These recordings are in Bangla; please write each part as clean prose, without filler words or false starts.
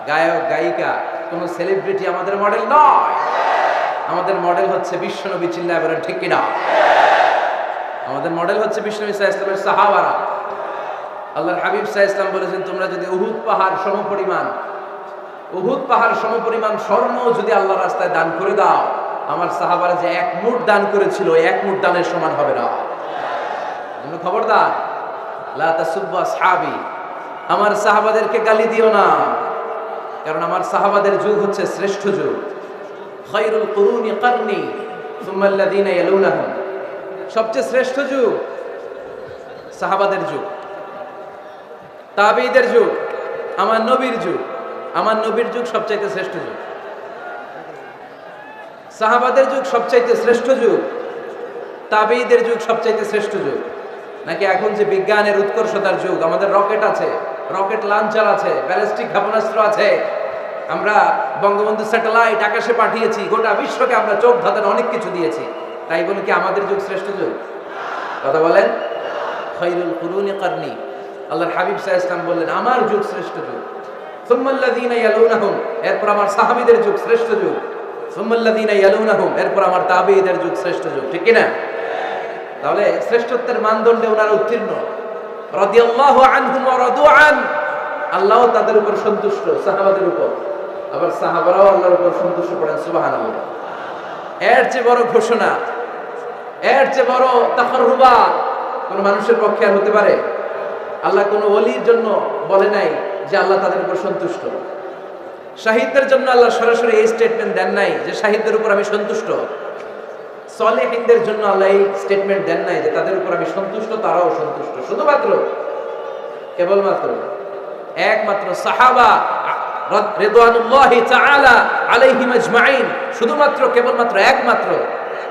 গায়ক গায়িকা কোনো সেলিব্রিটি আমাদের মডেল নয়। আমাদের মডেল হচ্ছে বিশ্বনবী। চিল্লায় বলেন ঠিক কিনা? আমাদের মডেল হচ্ছে বিশ্বনবী সাল্লাল্লাহু আলাইহি ওয়াসাল্লামের সাহাবারা। আল্লাহর হাবিব সাল্লাল্লাহু আলাইহি ওয়াসাল্লাম বলেছেন, তোমরা যদি উহুদ পাহাড় সমপরিমাণ স্বর্ণ যদি আল্লাহর রাস্তায় দান করে দাও, আমার সাহাবারা যে এক মুঠ দান করেছিল এক মুঠ দানের সমান হবে না। তুমি খবরদার, লা তাসুব্বু আসহাবি, আমার সাহাবাদেরকে গালি দিও না, কারণ আমার সাহাবাদের যুগ হচ্ছে শ্রেষ্ঠ যুগ। খায়রুল কুরুনি কারনি সুম্মা আল্লাযীনা ইয়ালুনাহুম, সবচেয়ে শ্রেষ্ঠ যুগ সাহাবাদের যুগ, তাবেঈদের যুগ, আমার নবীর যুগ। আমার নবীর যুগ সবচাইতে শ্রেষ্ঠ যুগ, সাহাবাদের যুগ সবচাইতে শ্রেষ্ঠ যুগ, তাবেঈদের যুগ সবচাইতে শ্রেষ্ঠ যুগ। নাকি এখন যে বিজ্ঞানের উৎকর্ষতার যুগ, আমাদের রকেট আছে, রকেট লঞ্চার আছে, ব্যালিস্টিক ক্ষেপণাস্ত্র আছে, আমরা বঙ্গবন্ধু স্যাটেলাইট আকাশে পাঠিয়েছি, গোটা বিশ্বকে আমরা চোখ ধাঁধানো অনেক কিছু দিয়েছি, তাই বলে কি আমাদের যুগ শ্রেষ্ঠ যুগ? কথা বলেন। খায়রুল কুরুনি কারনি, আল্লাহর হাবিব সাল্লাল্লাহু আলাইহি ওয়াসাল্লাম বললেন আমার যুগ শ্রেষ্ঠ যুগ। সুম্মা আল্লাযীনা ইয়ালুনাহুম, এরপর আমার সাহাবীদের যুগ শ্রেষ্ঠ যুগ। সুম্মা আল্লাযীনা ইয়ালুনাহুম, এরপর আমার তাবেঈদের যুগ শ্রেষ্ঠ যুগ। ঠিক কি না? তাহলে শ্রেষ্ঠত্বের মানদণ্ডে ওনারা উত্তীর্ণ। রাদিয়াল্লাহু আনহুম ওয়া রাদু আন, আল্লাহ তাদের উপর সন্তুষ্ট, সাহাবাদের উপর, আবার সাহাবারাও আল্লাহর উপর সন্তুষ্ট। পড়েন সুবহানাল্লাহ। এর চেয়ে বড় ঘোষণা, এর চেয়ে বড় তাকাররুবাত কোন মানুষের পক্ষে আর হতে পারে? আল্লাহ কোন ওলির জন্য বলে নাই যে আল্লাহ তাদের উপর সন্তুষ্ট। শাহিদদের জন্য আল্লাহ সরাসরি এই স্টেটমেন্ট দেন নাই যে শাহিদদের উপর আমি সন্তুষ্ট। সলেহিনদের জন্য আল্লাহ এই স্টেটমেন্ট দেন নাই যে তাদের উপর আমি সন্তুষ্ট, তারাও সন্তুষ্ট। শুধুমাত্র কেবলমাত্র একমাত্র সাহাবা রিদওয়ানুল্লাহি তাআলা আলাইহিম আজমাইন, শুধুমাত্র কেবলমাত্র একমাত্র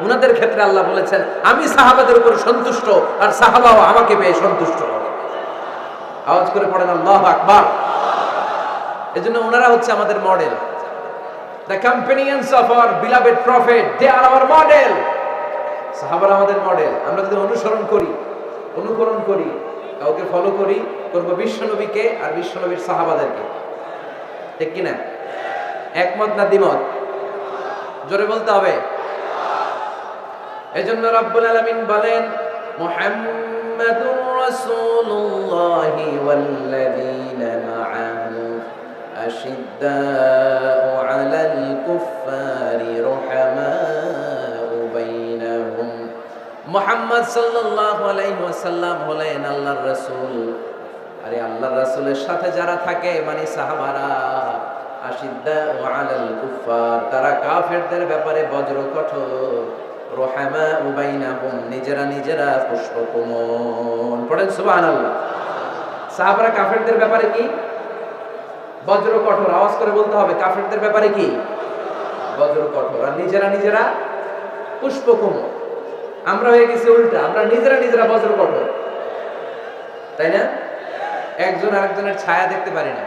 উনাদের ক্ষেত্রে আল্লাহ বলেছেন আমি সাহাবাদের উপর সন্তুষ্ট, আর সাহাবাও আমাকে পেয়ে সন্তুষ্ট। আওয়াজ করে পড়েন আল্লাহু আকবার। এজন্য ওনারা হচ্ছে আমাদের model. The companions of our beloved prophet, they are our model. সাহাবারা আমাদের মডেল। আমরা যদি অনুকরণ করি, কাউকে ফলো করি, করব বিশ্বনবীকে আর বিশ্বনবীর সাহাবাদেরকে। ঠিক কি না? একমত না দ্বিমত? জোরে বলতে হবে। এজন্য রব্বুল আলামিন বলেন মুহাম্মাদুর রাসূলুল্লাহি ওয়াল্লাযীনা মা'আহু আশিদ্দাউ আলাল কুফফারি রুহামাউ বাইনাহুম। মুহাম্মদ সাল্লাল্লাহু আলাইহি ওয়াসাল্লাম হলেন আল্লাহর রাসূল। আরে আল্লাহর রাসূলের সাথে যারা থাকে মানে সাহাবারা, আশিদ্দাউ আলাল কুফফার, তারা কাফেরদের ব্যাপারে বজ্র কঠোর, রুহামাউ বাইনাহুম, নিজেরা পুষ্পকমল। পড়েন সুবহানাল্লাহ। সাহাবারা কাফেরদের ব্যাপারে কি? বজ্র কঠোর। আওয়াজ করে বলতে হবে, কাফেরদের ব্যাপারে কি? বজ্র কঠোর, আর নিজেরা পুষ্পকমল। আমরা হয়ে গেছি উল্টা, আমরা নিজেরা বজ্র কঠোর, তাই না? একজন আরেকজনের ছায়া দেখতে পারি না,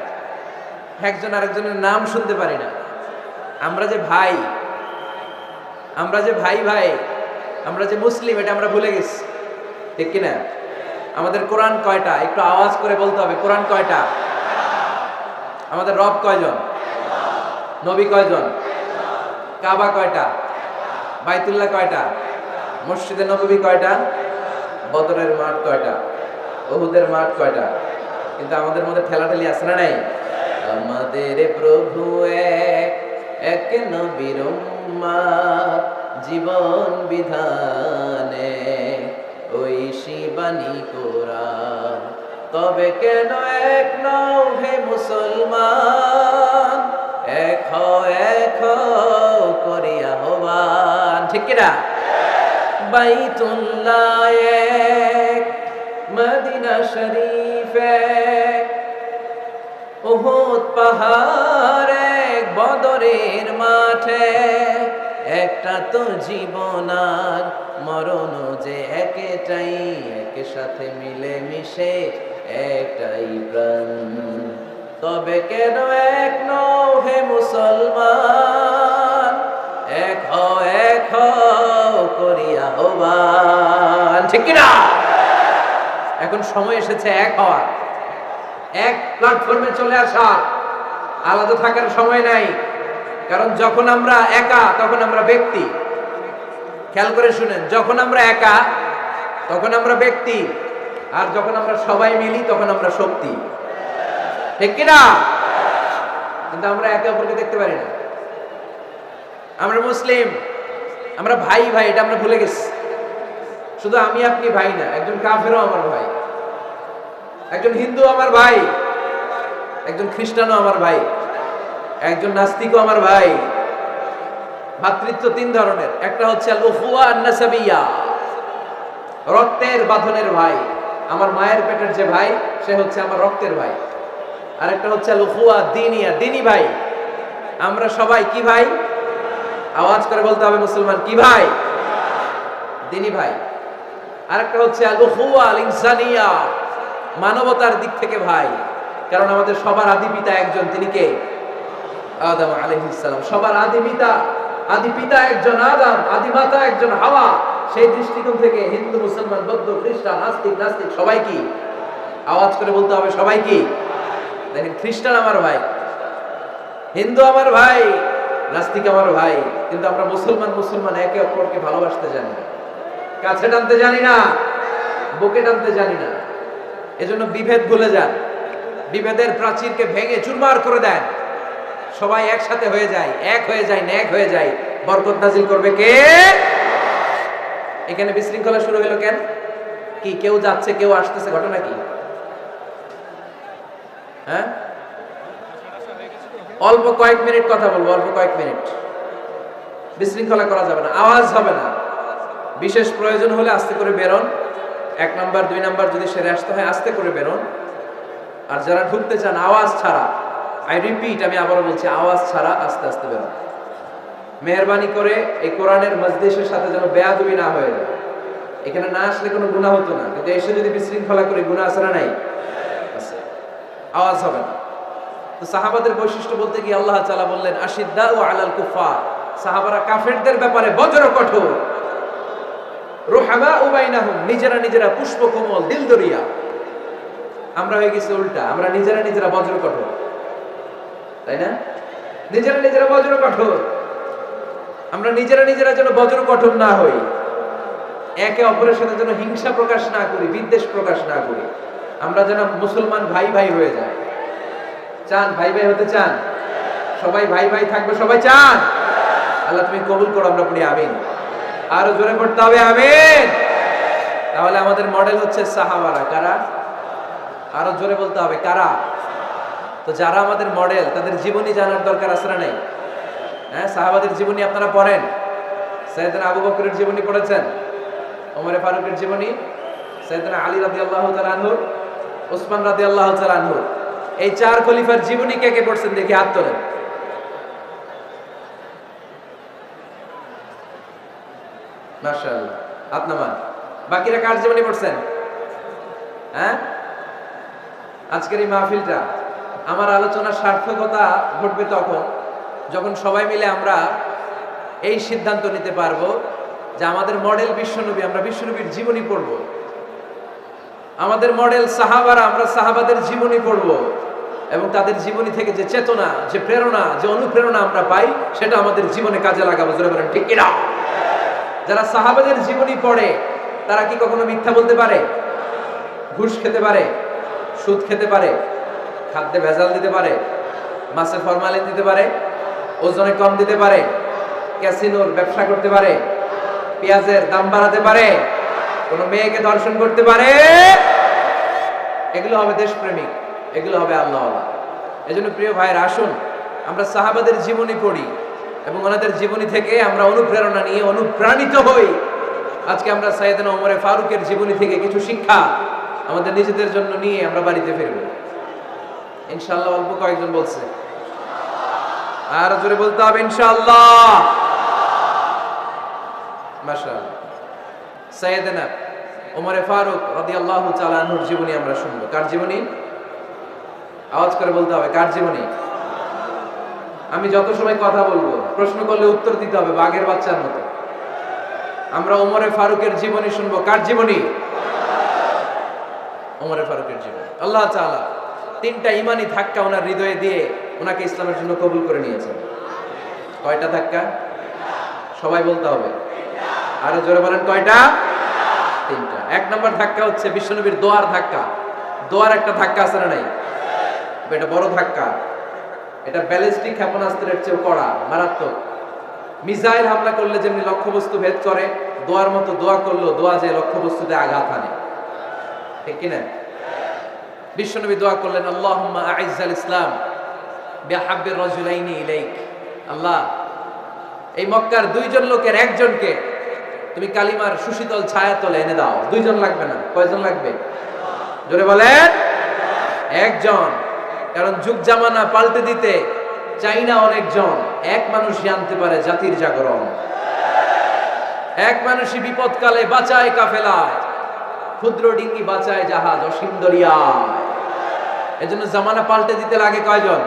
একজন আরেকজনের নাম শুনতে পারি না। আমরা যে ভাই আমরা যে মুসলিম, এটা আমরা ভুলে গেছি। ঠিক কিনা? আমাদের কোরআন কয়টা? একটু আওয়াজ করে বলতে হবে, কোরআন কয়টা? আমাদের রব কয়জন? নবী কয়জন? কাবা কয়টা? বাইতুল্লাহ কয়টা? মসজিদে নববী কয়টা? বদরের মাঠ কয়টা? উহুদের মাঠ কয়টা? কিন্তু আমাদের মধ্যে ঠেলাঠেলি আছে না নাই? আমাদের প্রভু এক নবীর উম্মত, জীবন বিধানে ওই শিবানী কোরআন, তবে কেন এক নও হে মুসলমান, এক হও করি আহ্বান। ঠিক কিনা? বাইতুল্লাহ এক, মদিনা শরীফ এক, উহুদ পাহাড় এক, বদরের মাঠে একটা তো জীবন আর মরণ যে একটাই, একের সাথে মিলে মিশে একটাই প্রাণ, তবে কেন এক নও হে মুসলমান, এক হও করি আহ্বান। ঠিক কিনা? এখন সময় এসেছে এক হওয়ার, এক প্ল্যাটফর্মে চলে আসা, আলাদা থাকার সময় নাই। কারণ যখন আমরা একা তখন আমরা ব্যক্তি। খেয়াল করে শুনেন, যখন আমরা একা তখন আমরা ব্যক্তি, আর যখন আমরা সবাই মিলি তখন আমরা শক্তি। ঠিক কিনা? কিন্তু আমরা একে অপরকে দেখতে পারি না। আমরা মুসলিম, আমরা ভাই ভাই, এটা আমরা ভুলে গেছি। শুধু আমি আপনি ভাই না, একজন কাফেরও আমার ভাই, একজন হিন্দু আমার ভাই, একজন খ্রিস্টানও আমার ভাই, একজন নাস্তিকও আমার ভাই। ভ্রাতৃত্ব তিন ধরনের। একটা হচ্ছে আল উখুয়া আন-নাসাবিয়া, রক্তের বাঁধনের ভাই। আমার মায়ের পেটের যে ভাই সে হচ্ছে আমার রক্তের ভাই। আর একটা হচ্ছে আল উখুয়া দ্বীনিয়া, দ্বীনি ভাই। আমরা সবাই কি ভাই? আওয়াজ করে বলতে হবে মুসলমান, কি ভাই? দ্বীনি ভাই। আর একটা হচ্ছে আল উখুয়া আল ইনসানিয়া, মানবতার দিক থেকে ভাই। কারণ আমাদের সবার আদি পিতা একজন, তিনি কে? আদম আলাইহিস সালাম। সবার আদি পিতা একজন আদম, আদি মাতা একজন হাওয়া। সেই দৃষ্টিকোণ থেকে হিন্দু, মুসলমান, বৌদ্ধ, খ্রিস্টান, নাস্তিক সবাই কি? আওয়াজ করে বলতে হবে সবাই কি? দেখেন, খ্রিস্টান আমার ভাই, হিন্দু আমার ভাই, নাস্তিক আমার ভাই, কিন্তু আমরা মুসলমান একে অপরকে ভালোবাসতে জানি না, কাছে টানতে জানি না, বুকে টানতে জানি না। এজন্য বিভেদ ভুলে যান, বিভেদের প্রাচীরকে ভেঙে চুরমার করে দেন। সবাই একসাথে হয়ে যায়, এক হয়ে যায়, নেক হয়ে যায়। বরকত নাজিল করবে কে? এখানে বিশৃঙ্খলা শুরু হলো কেন? কি কেউ যাচ্ছে কেউ আসতেছে, ঘটনা কি? হ্যাঁ, অল্প কয়েক মিনিট কথা বলবো, অল্প কয়েক মিনিট। বিশৃঙ্খলা করা যাবে না, আওয়াজ হবে না। বিশেষ প্রয়োজন হলে আস্তে করে বেরোন। 1 নাম্বার 2 নাম্বার যদি সেরে আসতে হয় আস্তে করে বেরোন। আর যারা ঢুকতে চান আওয়াজ ছাড়া, আই রিপিট, আমি আবারও বলছি, আওয়াজ ছাড়া আস্তে আস্তে বেরোন। মেহেরবানি করে এই কোরআনের মজলিসের সাথে যেন বেয়াদবি না হয়ে যায়। এখানে না আসলে কোনো গুনাহ হতো না, কিন্তু এসে যদি বিশৃঙ্খলা করে গুনাহ আছে না নাই? আছে। আওয়াজ হবে না। তো সাহাবাদের বৈশিষ্ট্য বলতে গিয়ে আল্লাহ তাআলা বললেন আশিদ্দাউ আলাল কুফার, সাহাবারা কাফেরদের ব্যাপারে বজ্র কঠোর। রুহামাউ বাইনাহুম, নিজেরা পুষ্পকোমল, দিলদরিয়া। আমরা হয়ে গেছি উল্টা, আমরা নিজেরা বজ্র কঠোর, তাই না? নিজেরা বজ্র কঠোর। আমরা নিজেরা যেন বজ্র কঠোর না হই, একে অপরের সাথে যেন হিংসা প্রকাশ না করি, বিদ্বেষ প্রকাশ না করি। আমরা যেন মুসলমান ভাই ভাই হয়ে যায়। চান ভাই ভাই হতে চান? সবাই ভাই ভাই থাকবে, সবাই চান? আল্লাহ তুমি কবুল করো, আমরা পড়ি আমিন। আরো জোরে পড়তে হবে আমিন। তাহলে আমাদের মডেল হচ্ছে সাহাবারা। কারা? আরো জোরে বলতে হবে, কারা? তো যারা আমাদের মডেল, তাদের জীবনী জানার দরকার আছে না নাই? হ্যাঁ, সাহাবাদের জীবনী আপনারা পড়েন। সাইয়েদনা আবু বকরের জীবনী পড়েছেন, ওমর ফারুকের জীবনী, সাইয়েদনা আলী রাদিয়াল্লাহু তাআলা আনহু, ওসমান রাদিয়াল্লাহু তাআলা আনহু। এই 4 খলিফার জীবনী কে কে পড়ছেন দেখি হাত তোলেন। মাশাআল্লাহ, হাত নামান। বাকিরা কার জীবনী পড়ছেন? হ্যাঁ, আজকের এই মাহফিলটা, আমার আলোচনার সার্থকতা ঘটবে তখন যখন সবাই মিলে আমরা এই সিদ্ধান্ত নিতে পারবো যে আমাদের মডেল বিশ্বনবী, আমরা বিশ্বনবীর জীবনী পড়ব। আমাদের মডেল সাহাবারা, আমরা সাহাবাদের জীবনী পড়ব, এবং তাদের জীবনী থেকে যে চেতনা, যে প্রেরণা, যে অনুপ্রেরণা আমরা পাই, সেটা আমাদের জীবনে কাজে লাগাবো। জোরে বলেন ঠিক কিনা? যারা সাহাবাদের জীবনী পড়ে তারা কি কখনো মিথ্যা বলতে পারে? ঘুষ খেতে পারে? সুদ খেতে পারে? খাদ্যে ভেজাল দিতে পারে? মাছে ফরমালিন দিতে পারে? ওজনে কম দিতে পারে? ক্যাসিনোর ব্যবসা করতে পারে? পেঁয়াজের দাম বাড়াতে পারে? কোন মেয়েকে দর্শন করতে পারে? এগুলো হবে দেশপ্রেমিক, এগুলো হবে আল্লাহওয়ালা। এজন্য প্রিয় ভাইয়ের, আসুন আমরা সাহাবাদের জীবনী পড়ি এবং ওনাদের জীবনী থেকে আমরা অনুপ্রেরণা নিয়ে অনুপ্রাণিত হই। আজকে আমরা সাইয়েদনা ওমর ফারুকের জীবনী থেকে কিছু শিক্ষা আমাদের নিজেদের জন্য নিয়ে আমরা বাড়িতে ফিরব ইনশাআল্লাহ। অল্প কয়েকজন বলছে, আর জোরে বলতে হবে ইনশাআল্লাহ। মাশাআল্লাহ। সাইয়েদনা ওমর ফারুক রাদিয়াল্লাহু তাআলা আনহুর জীবনী আমরা শুনবো। কার জীবনী? আওয়াজ করে বলতে হবে, কার জীবনী? আমি যত সময় কথা বলবো, প্রশ্ন করলে উত্তর দিতে হবে বাঘের বাচ্চার মতো। আমরা ওমরে ফারুকের জীবনী শুনবো। কার জীবনী? ওমরে ফারুকের জীবনী। আল্লাহ তাআলা 3টা ঈমানি ধাক্কা ওনার হৃদয়ে দিয়ে ওনাকে ইসলামের জন্য কবুল করে নিয়েছেন। কয়টা ধাক্কা? সবাই বলতে হবে, আরো জোরে বলেন কয়টা? তিনটা। এক নম্বর ধাক্কা হচ্ছে বিশ্বনবীর দোয়ার ধাক্কা। দোয়ার একটা ধাক্কা আছে না নাই? এটা বড় ধাক্কা। এটা ব্যালিস্টিক ক্ষেপণাস্ত্রের চেয়ে কড়া, মারাত্মক। মিসাইল হামলা করলে যেমনি লক্ষ্যবস্তু ভেদ করে, দোয়ার মতো দোয়া করলো দোয়া যে লক্ষ্যবস্তুতে আঘাত আনে, ঠিক কিনা? বিশ্বনবী দোয়া করলেন, আল্লাহুম্মা আইজ্জাল ইসলাম বিহাব্বির রাজুলাইনি ইলাইক। আল্লাহ, এই মক্কার দুইজন লোকের একজনকে তুমি কালিমার সুশীতল ছায়াতলে এনে দাও। দুইজন লাগবে না, কয়জন লাগবে? জোরে বলেন, একজন। কারণ যুগ জামানা পাল্টে দিতে চাই না অনেকজন, এক মানুষই আনতে পারে জাতির জাগরণ। এক মানুষই বিপদকালে বাঁচায় কাফেলায়, ক্ষুদ্র ডিঙ্গি বাঁচায় জাহাজ অসীম দরিয়ায়। এজন্য জামানা পাল্টে দিতে লাগে কয়জন?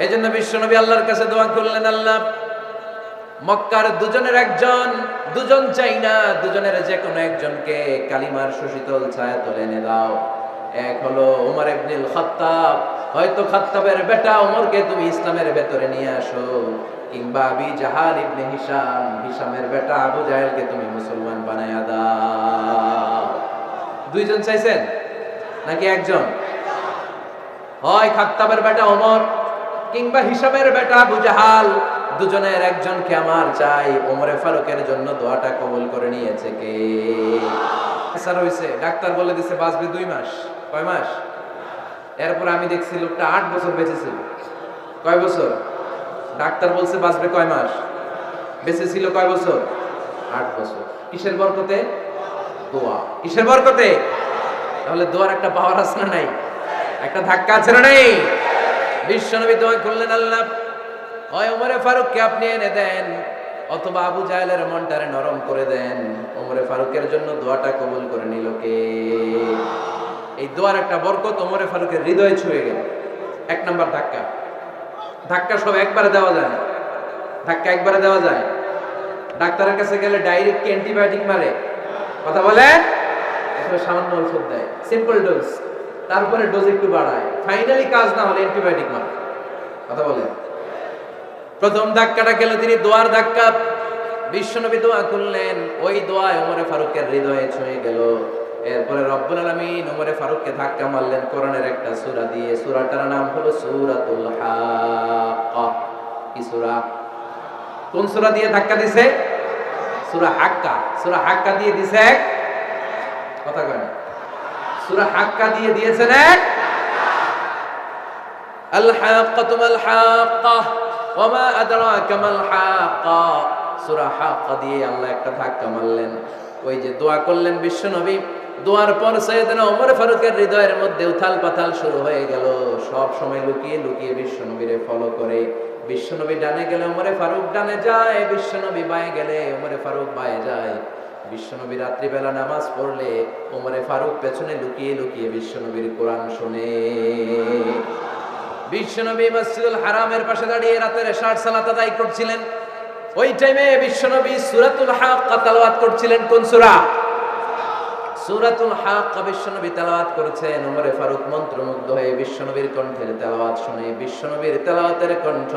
এজন্য বিশ্বনবী আল্লাহর কাছে দোয়া করলেন, আল্লাহ মক্কার দুজনের একজন, দুজন চাই না, দুজনের যে কোনো একজনকে কালিমার সুশীতল ছায়াতলে এনে দাও। এক হলো ওমর ইবনুল খাত্তাব, হয়তো খাত্তাবের বেটা ওমরকে তুমি ইসলামের ভেতরে নিয়ে আসো, কিংবা আবি জাহাল ইবনে হিশাম, হিশামের বেটা আবু জাহেলকে তুমি মুসলমান বানায়া দাও। দুইজন চাইছেন নাকি একজন? হয় খাত্তাবের বেটা ওমর কিংবা হিশামের বেটা আবু জাহাল, দুজনের একজনকে আমার চাই। ওমরে ফারুকের জন্য দোয়াটা কবুল করে নিয়েছে কে? স্যার হইছে, ডাক্তার বলে দিছে বাঁচবে 2 মাস। কয় মাস? এরপর আমি দেখছি লোকটা 8 বছর বেঁচে ছিল। কয় বছর? ডাক্তার বলছে বাঁচবে কয় মাস, বেঁচে ছিল কয় বছর? 8 বছর। কিসের বরকতে? দোয়া। কিসের বরকতে? তাহলে দোয়ার একটা পাওয়ার আছে না নাই? একটা ধাক্কা আছে না নাই? বিশ্বনবী দোয়া করলেন, আল্লাহ হয় ওমরে ফারুককে আপনি এনে দেন, অথবা আবু জাহেলের মনটারে নরম করে দেন। ওমরে ফারুকের জন্য দোয়াটা কবুল করে নিল কে? এই দোয়ার একটা বরকত ওমরে ফারুকের হৃদয়ে ছুঁয়ে গেল। এক নাম্বার ধাক্কা। ধাক্কা সব একবারে দেওয়া যায় না। ধাক্কা একবারে দেওয়া যায়? ডাক্তারের কাছে গেলে ডাইরেক্ট কি অ্যান্টিবায়োটিক মারে? কথা বলেন, আসলে সামান্য ওষুধ দেয়, সিম্পল ডোজ, তারপরে ডোজ একটু বাড়ায়, ফাইনালি কাজ না হলে অ্যান্টিবায়োটিক মারে। কথা বলেন। প্রথম ধাক্কাটা গেল তিনি দোয়ার ধাক্কা। বিশ্বনবী দোয়া করলেন, ওই দোয়ায় ওমরে ফারুকের হৃদয়ে ছুঁয়ে গেল। এরপরে রব্বুল আলামিন ওমরে ফারুককে ধাক্কা মারলেন কোরআনের একটা সূরা দিয়ে। সূরাটার নাম হলো সূরাতুল হাক্কা। কি সূরা? কোন সূরা দিয়ে ধাক্কা দিছে? সূরা হাক্কা। সূরা হাক্কা দিয়ে দিছে এক, কথা কয় না, সূরা হাক্কা দিয়ে দিয়েছেন এক। আল হাক্কাতু মাল হাক্কা ওয়া মা আদরাকা মাল হাক্কা। সূরা হাক্কা দিয়ে আল্লাহ একটা ধাক্কা মারলেন। ওই যে দোয়া করলেন বিশ্বনবী, দোয়ার পর সাইয়েদনা ওমর ফারুকের হৃদয়ের মধ্যে উথাল পাতাল শুরু হয়ে গেল। সব সময় লুকিয়ে লুকিয়ে বিশ্বনবীরে ফলো করে। বিশ্বনবী ডানে গেলে ওমরে ফারুক ডানে যায়, বিশ্বনবী বায়ে গেলে ওমরে ফারুক বায়ে যায়। বিশ্বনবী রাত্রিবেলা নামাজ পড়লে ওমরে ফারুক পেছনে লুকিয়ে লুকিয়ে বিশ্বনবীর কোরআন শুনে। বিশ্বনবী মসজিদুল হারামের পাশে দাঁড়িয়ে রাতের এশার সালাত আদায় করছিলেন। ওই টাইমে বিশ্বনবী সূরাতুল হাক্কা তেলাওয়াত করছিলেন। কোন সূরা? সূরাতুল হাক্কা বিশ্বনবী তেলাওয়াত করেছেন। ওমরে ফারুক মন্ত্রমুগ্ধ হয়ে বিশ্বনবীর কণ্ঠের তেলাওয়াত শুনে। বিশ্বনবীর তেলাওয়াতের কণ্ঠ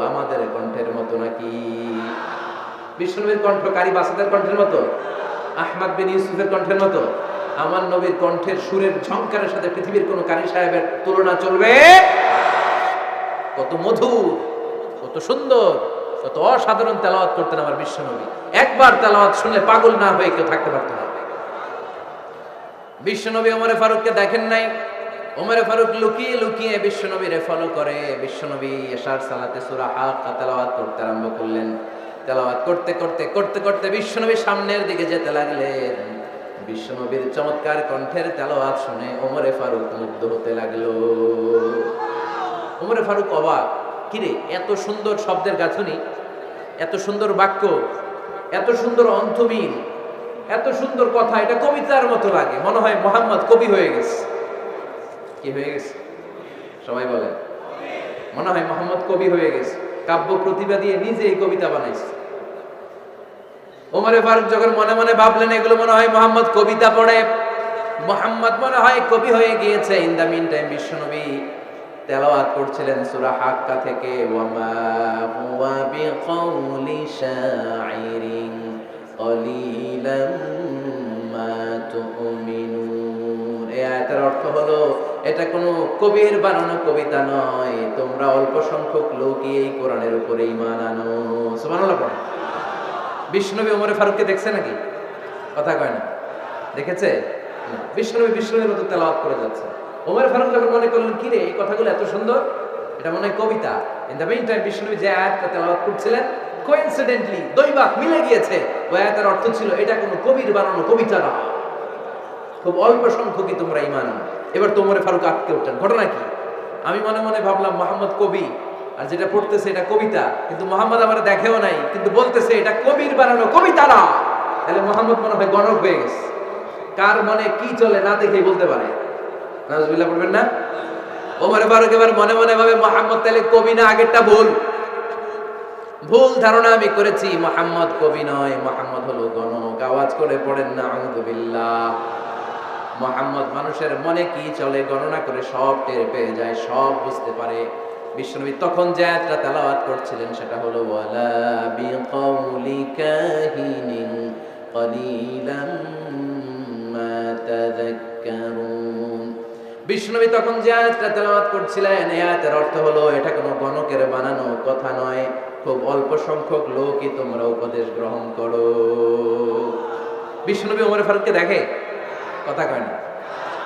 আমাদের কণ্ঠের মতো নাকি? বিশ্বনবীর কণ্ঠ কারি বাসাদের কণ্ঠের মতো? আহমদ বিন ইউসুফের কণ্ঠের মতো? আমার নবীর কণ্ঠের সুরের ঝংকারের সাথে পৃথিবীর কোন কারি সাহেবের তুলনা চলবে? কত মধুর, কত সুন্দর, কত অসাধারণ তেলাওয়াত করতেন আমার বিশ্বনবী। একবার তেলাওয়াত শুনলে পাগল না হয়ে কেউ থাকতে পারত না। বিশ্বনবী ওমরে ফারুককে দেখেন নাই। ওমরে ফারুক লুকিয়ে লুকিয়ে বিশ্বনবীরে ফলো করে। বিশ্বনবী এশার সালাতে সূরা হাক্কা তেলাওয়াত করতে আরম্ভ করলেন। তেলাওয়াত করতে করতে করতে করতে বিশ্বনবী সামনের দিকে যেতে লাগলেন। বিশ্বনবীর চমৎকার কণ্ঠের তেলাওয়াত শুনে ওমরে ফারুক মুগ্ধ হতে লাগলো। ওমরে ফারুক অবাক, কিরে এত সুন্দর শব্দের গাঁথনি, এত সুন্দর বাক্য, এত সুন্দর অন্তমিল, এত সুন্দর কথা, এটা কবিতার মতো লাগে। মনে হয় মুহাম্মদ কবি হয়ে গেছে। কি হয়ে গেছে? সবাই বলে মনে হয় মুহাম্মদ কবি হয়ে গেছে, কাব্য প্রতিভা দিয়ে নিজে এই কবিতা বানাইছে। ওমরে ফারুক যখন মনে মনে ভাবলেন এগুলো মনে হয় মুহাম্মদ কবিতা পড়ে, মুহাম্মদ মনে হয় কবি হয়ে গিয়েছে। ইন দা মিন টাইম বিশ্বনবী তেলাওয়াত করছিলেন সূরা হাক্কা থেকে, ওয়ামা হুয়া বিকাউলি শাইরিন কলিলাম মা তুমিনুন। এই আয়াতের অর্থ হলো এটা কোনো কবির বানানো কবিতা নয়, তোমরা অল্প সংখ্যক লোকই এই কোরআনের উপরে ঈমান আনো। সুবহানাল্লাহ পড়ো। বিষ্ণুনবী ওমরে ফারুককে দেখছে নাকি? কথা কয় না, দেখেছে? বিষ্ণুনবীর মতো তেলাওয়াত করে যাচ্ছে। ওমর ফারুক যখন মনে করলেন কি রে এই কথাগুলো এত সুন্দর, এটা মনে হয় কবিতা। ইন দ্য মিন টাইম বিষ্ণুনবী যে আয়াতটা তেলাওয়াত করছিলেন, কোইন্সিডেন্টলি দৈবাক মিলে গিয়েছে। ওই আয়াতের অর্থ ছিল এটা কোনো কবির বানানো কবিতা না, খুব অল্প সংখ্যকই তোমরা ঈমান আনো। এবার তো ওমর ফারুক আটকে উঠলেন। ঘটনা কি? আমি মনে মনে ভাবলাম মুহাম্মদ কবি, আর যেটা পড়তেছে এটা কবিতা, কিন্তু মুহাম্মদ আমার দেখেও নাই, কিন্তু বলতেছে এটা কবির বানানো কবিতা না। তাহলে মুহাম্মদ মনে হয় গণক হয়ে গেছে। কার মনে কি চলে না দেখেই বলতে পারে। নাউজুবিল্লাহ পড়বেন না? ওমর ফারুক এবার মনে মনে ভাবে মুহাম্মদ তাহলে কবি না, আগেরটা ভুল ধারণা আমি করেছি। মুহাম্মদ কবি নয়, মুহাম্মদ হলো গণক। আওয়াজ করে পড়েন নাউজুবিল্লাহ। মুহাম্মদ মানুষের মনে কি চলে গণনা করে সব টের পেয়ে যায়, সব বুঝতে পারে। বিশ্বনবী তখন যে আয়াতটা তেলাওয়াত করছিলেন সেটা হলো ওয়ালা বিকাউলি কাহিনিন কলিলাম মা তাযাক্কারুন। বিশ্বনবী তখন যে আয়াতটা তেলাওয়াত করছিলেন এই আয়াতের অর্থ হলো এটা কোনো গণকের বানানো কথা নয়, খুব অল্প সংখ্যক লোকই তোমরা উপদেশ গ্রহণ করো। বিশ্বনবী ওমর ফারুককে দেখে? কথা কয় না,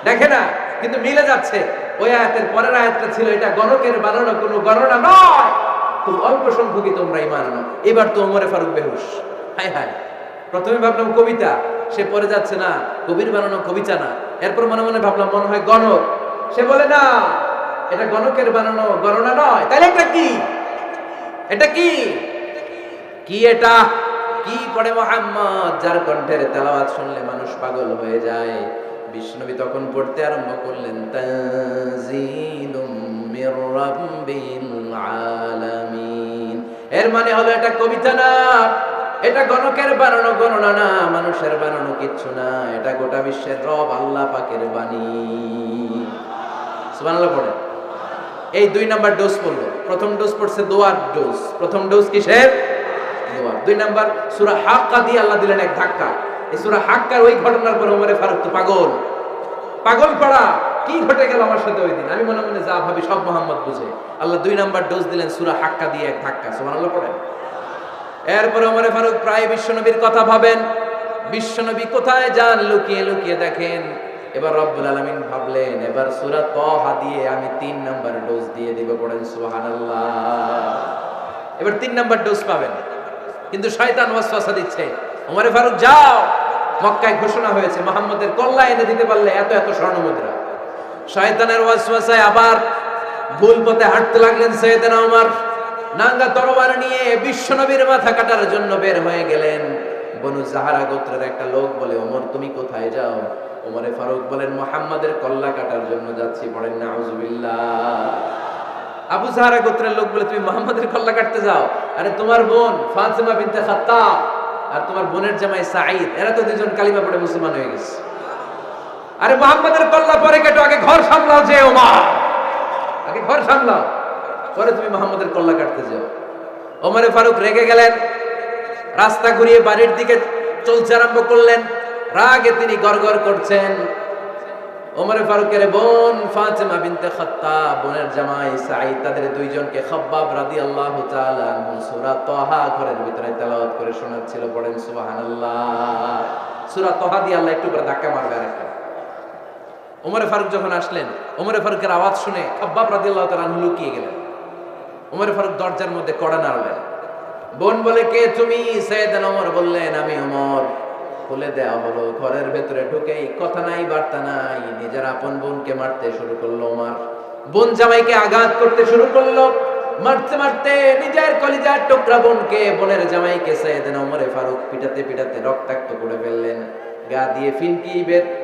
দেখে না, কিন্তু মিলে যাচ্ছে। ওই আয়াতের পরের আয়াতটা ছিল এটা গণকের বানানো কোনো গণনা নয়, খুব অল্প সংখ্যকই তোমরা ঈমান আনো। এবার তো ওমর ফারুক বেহুশ। হায় হায়, প্রথমে ভাবলাম কবিতা, সে পরে যাচ্ছে না কবির বানানো কবিতা না। এরপর মনে মনে ভাবলাম মনে হয় গণক, সে বলে না এটা গণকের বানানো গণনা নয়। তাহলে এটা কি? এটা কি? কি এটা? কি পড়ে মুহাম্মদ, যার কণ্ঠের তেলাওয়াত শুনলে মানুষ পাগল হয়ে যায়। বিষ্ণুনবী তখন পড়তে আরম্ভ করলেন তানজিলুম মির রাব্বিল আলামিন। এর মানে হলো এটা কবিতা না, এটা গণকের বানানো গণনা না, মানুষের বানানো কিচ্ছু না, এটা গোটা বিশ্বের রব আল্লাহ পাকের বাণী। সুবহানাল্লাহ পড়ে। এই 2 নাম্বার ডোজ পড়লো। প্রথম ডোজ পড়ছে দোয়ার ডোজ। প্রথম ডোজ কিসের? দোয়া। 2 নাম্বার সূরা হাক্কা দিয়ে আল্লাহ দিলেন এক ধাক্কা। এই সূরা হাক্কার ওই ঘটনার পর ওমর ফারুক তো পাগল পড়া, কি ঘটে গেল আমার সাথে ওই দিন। আমি মনে মনে যা ভাবি সব মুহাম্মদ বুঝে। আল্লাহ 2 নাম্বার ডোজ দিলেন সূরা হাক্কা দিয়ে এক ধাক্কা। সুবহানাল্লাহ পড়েন। এরপর ওমর ফারুক প্রায় বিশ্বনবীর কথা ভাবেন, বিশ্বনবী কোথায় যান লুকিয়ে লুকিয়ে দেখেন। এবার রব্বুল আলামিন ভাবলেন এবার সূরা তাহা দিয়ে আমি 3 নাম্বার ডোজ দিয়ে দিব। পড়েন সুবহানাল্লাহ। এবার 3 নাম্বার ডোজ পাবেন, কিন্তু শয়তান ওয়াসওয়াসা দিচ্ছে, ওমর ফারুক যাও, মক্কায় ঘোষণা হয়েছে মুহাম্মদের কল্লা এনে দিতে পারলে এত এত স্বর্ণমুদ্রা। শয়তানের ওয়াসওয়াসায় আবার ভুল পথে হাঁটতে লাগলেন সাইয়েদনা ওমর। নাঙ্গা তরবারি নিয়ে বিশ্বনবীর মাথা কাটার জন্য বের হয়ে গেলেন। বনু জাহারা গোত্রের একটা লোক বলে ওমর তুমি কোথায় যাও? ওমরে ফারুক বলেন মুহাম্মাদের কল্লা কাটার জন্য যাচ্ছি। পড়েন নাউজুবিল্লাহ। আবু জাহারা গোত্রের লোক বলে তুমি মুহাম্মাদের কল্লা কাটতে যাও? আরে তোমার বোন ফাতিমা বিনতে খাত্তাব আর তোমার বোনের জামাই সাঈদ, এরা তো দুজন কালিমা পড়ে মুসলমান হয়ে গেছে। আরে মুহাম্মাদের কল্লা পরে কেটো, আগে ঘর সামলাও। যে ওমর আগে ঘর সামলাও, পরে তুমি মুহাম্মাদের কল্লা কাটতে যাও। ওমরে ফারুক রেগে গেলেন, রাস্তা ঘুরিয়ে বাড়ির দিকে চলতে আরম্ভ করলেন। রাগে তিনি গড়গড় করছেন। ওমরে ফারুকের বোন ফাতিমা বিনতে খাত্তাব, বোনের জামাই সাঈদ, তাদের দুইজনকে খাব্বাব রাদিয়াল্লাহু তাআলা আনহু সূরা তাহা ঘরের ভিতরে তেলাওয়াত করে শোনাচ্ছিল। পড়েন সুবহানাল্লাহ। সূরা তাহা দিয়ে আল্লাহ একটু করে ধাক্কা মারবে আরেকটা। ওমরে ফারুক যখন আসলেন, ওমরে ফারুকের আওয়াজ শুনে খাব্বাব রাদিয়াল্লাহু তাআলা আনহু লুকিয়ে গেলেন। ওমরে ফারুক দরজার মধ্যে কড়া নাড়লেন। বোন বলে কে তুমি? সাইয়েদনা ওমর বললেন আমি ওমর। খুলে দেওয়া হলো। ঘরের ভেতরে ঢুকেই কথা নাই বার্তা নাই, নিজের আপন বোনকে মারতে শুরু করলো ওমর। বোন জামাইকে আঘাত করতে শুরু করলো। মারতে মারতে নিজের কলিজার টুকরা বোনকে, বোনের জামাইকে সাইয়েদনা ওমরে ফারুক পিটাতে পিটাতে রক্তাক্ত করে ফেললেন। গা দিয়ে ফিনকি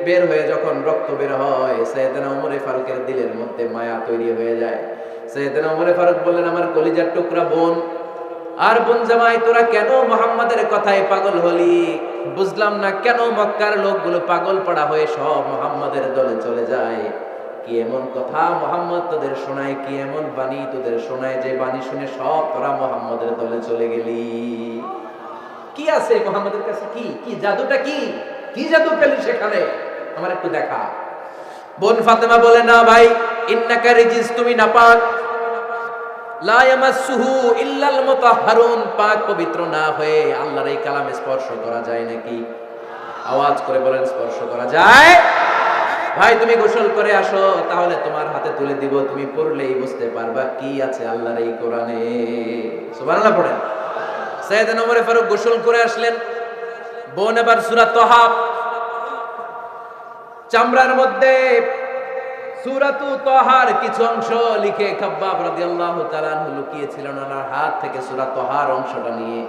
বের হয়ে যখন রক্ত বের হয়, সাইয়েদনা ওমরে ফারুকের দিলের মধ্যে মায়া তৈরি হয়ে যায়। সাইয়েদনা ওমরে ফারুক বললেন আমার কলিজার টুকরা বোন আর বোন জামাই, তোরা কেন মুহাম্মাদের কথায় পাগল হলি? বুঝলাম না কেন মক্কার লোকগুলো পাগল পড়া হয়ে সব মুহাম্মাদের দলে চলে যায়। কি এমন কথা মুহাম্মদ তোদের শোনায়, কি এমন বাণী তোদের শোনায়, যে বাণী শুনে সব তোরা মুহাম্মদের দলে চলে গেলি? কি আছে মুহাম্মদের কাছে? কি কি জাদুটা? কি কি জাদু পেলি সেখানে? আমার একটু দেখা। বোন ফাতেমা বলে, না ভাই, ইন্নাকা রিজিস, তুমি নাপাক, লা ইয়ামাসসুহু ইল্লাল মুতাহহারুন, পাক পবিত্র না হয়ে আল্লাহর এই কালামে স্পর্শ করা যায় নাকি? আওয়াজ করে বলেন, স্পর্শ করা যায়? ভাই তুমি গোসল করে আসো, তাহলে তোমার হাতে তুলে দিব, তুমি পড়লেই বুঝতে পারবা কি আছে আল্লাহর এই কোরআনে। সুবহানাল্লাহ পড়েন। সাইয়েদনা ওমর ফারুক গোসল করে আসলেন। বোন এবার সূরা তাহা চামড়ার মধ্যে সূরাতু তাহার কিছু অংশ লিখে খাব্বাব রাদিয়াল্লাহু তাআলা আনহু লুকিয়েছিলেন, ওনার হাত থেকে সূরা তাহার অংশটা নিয়ে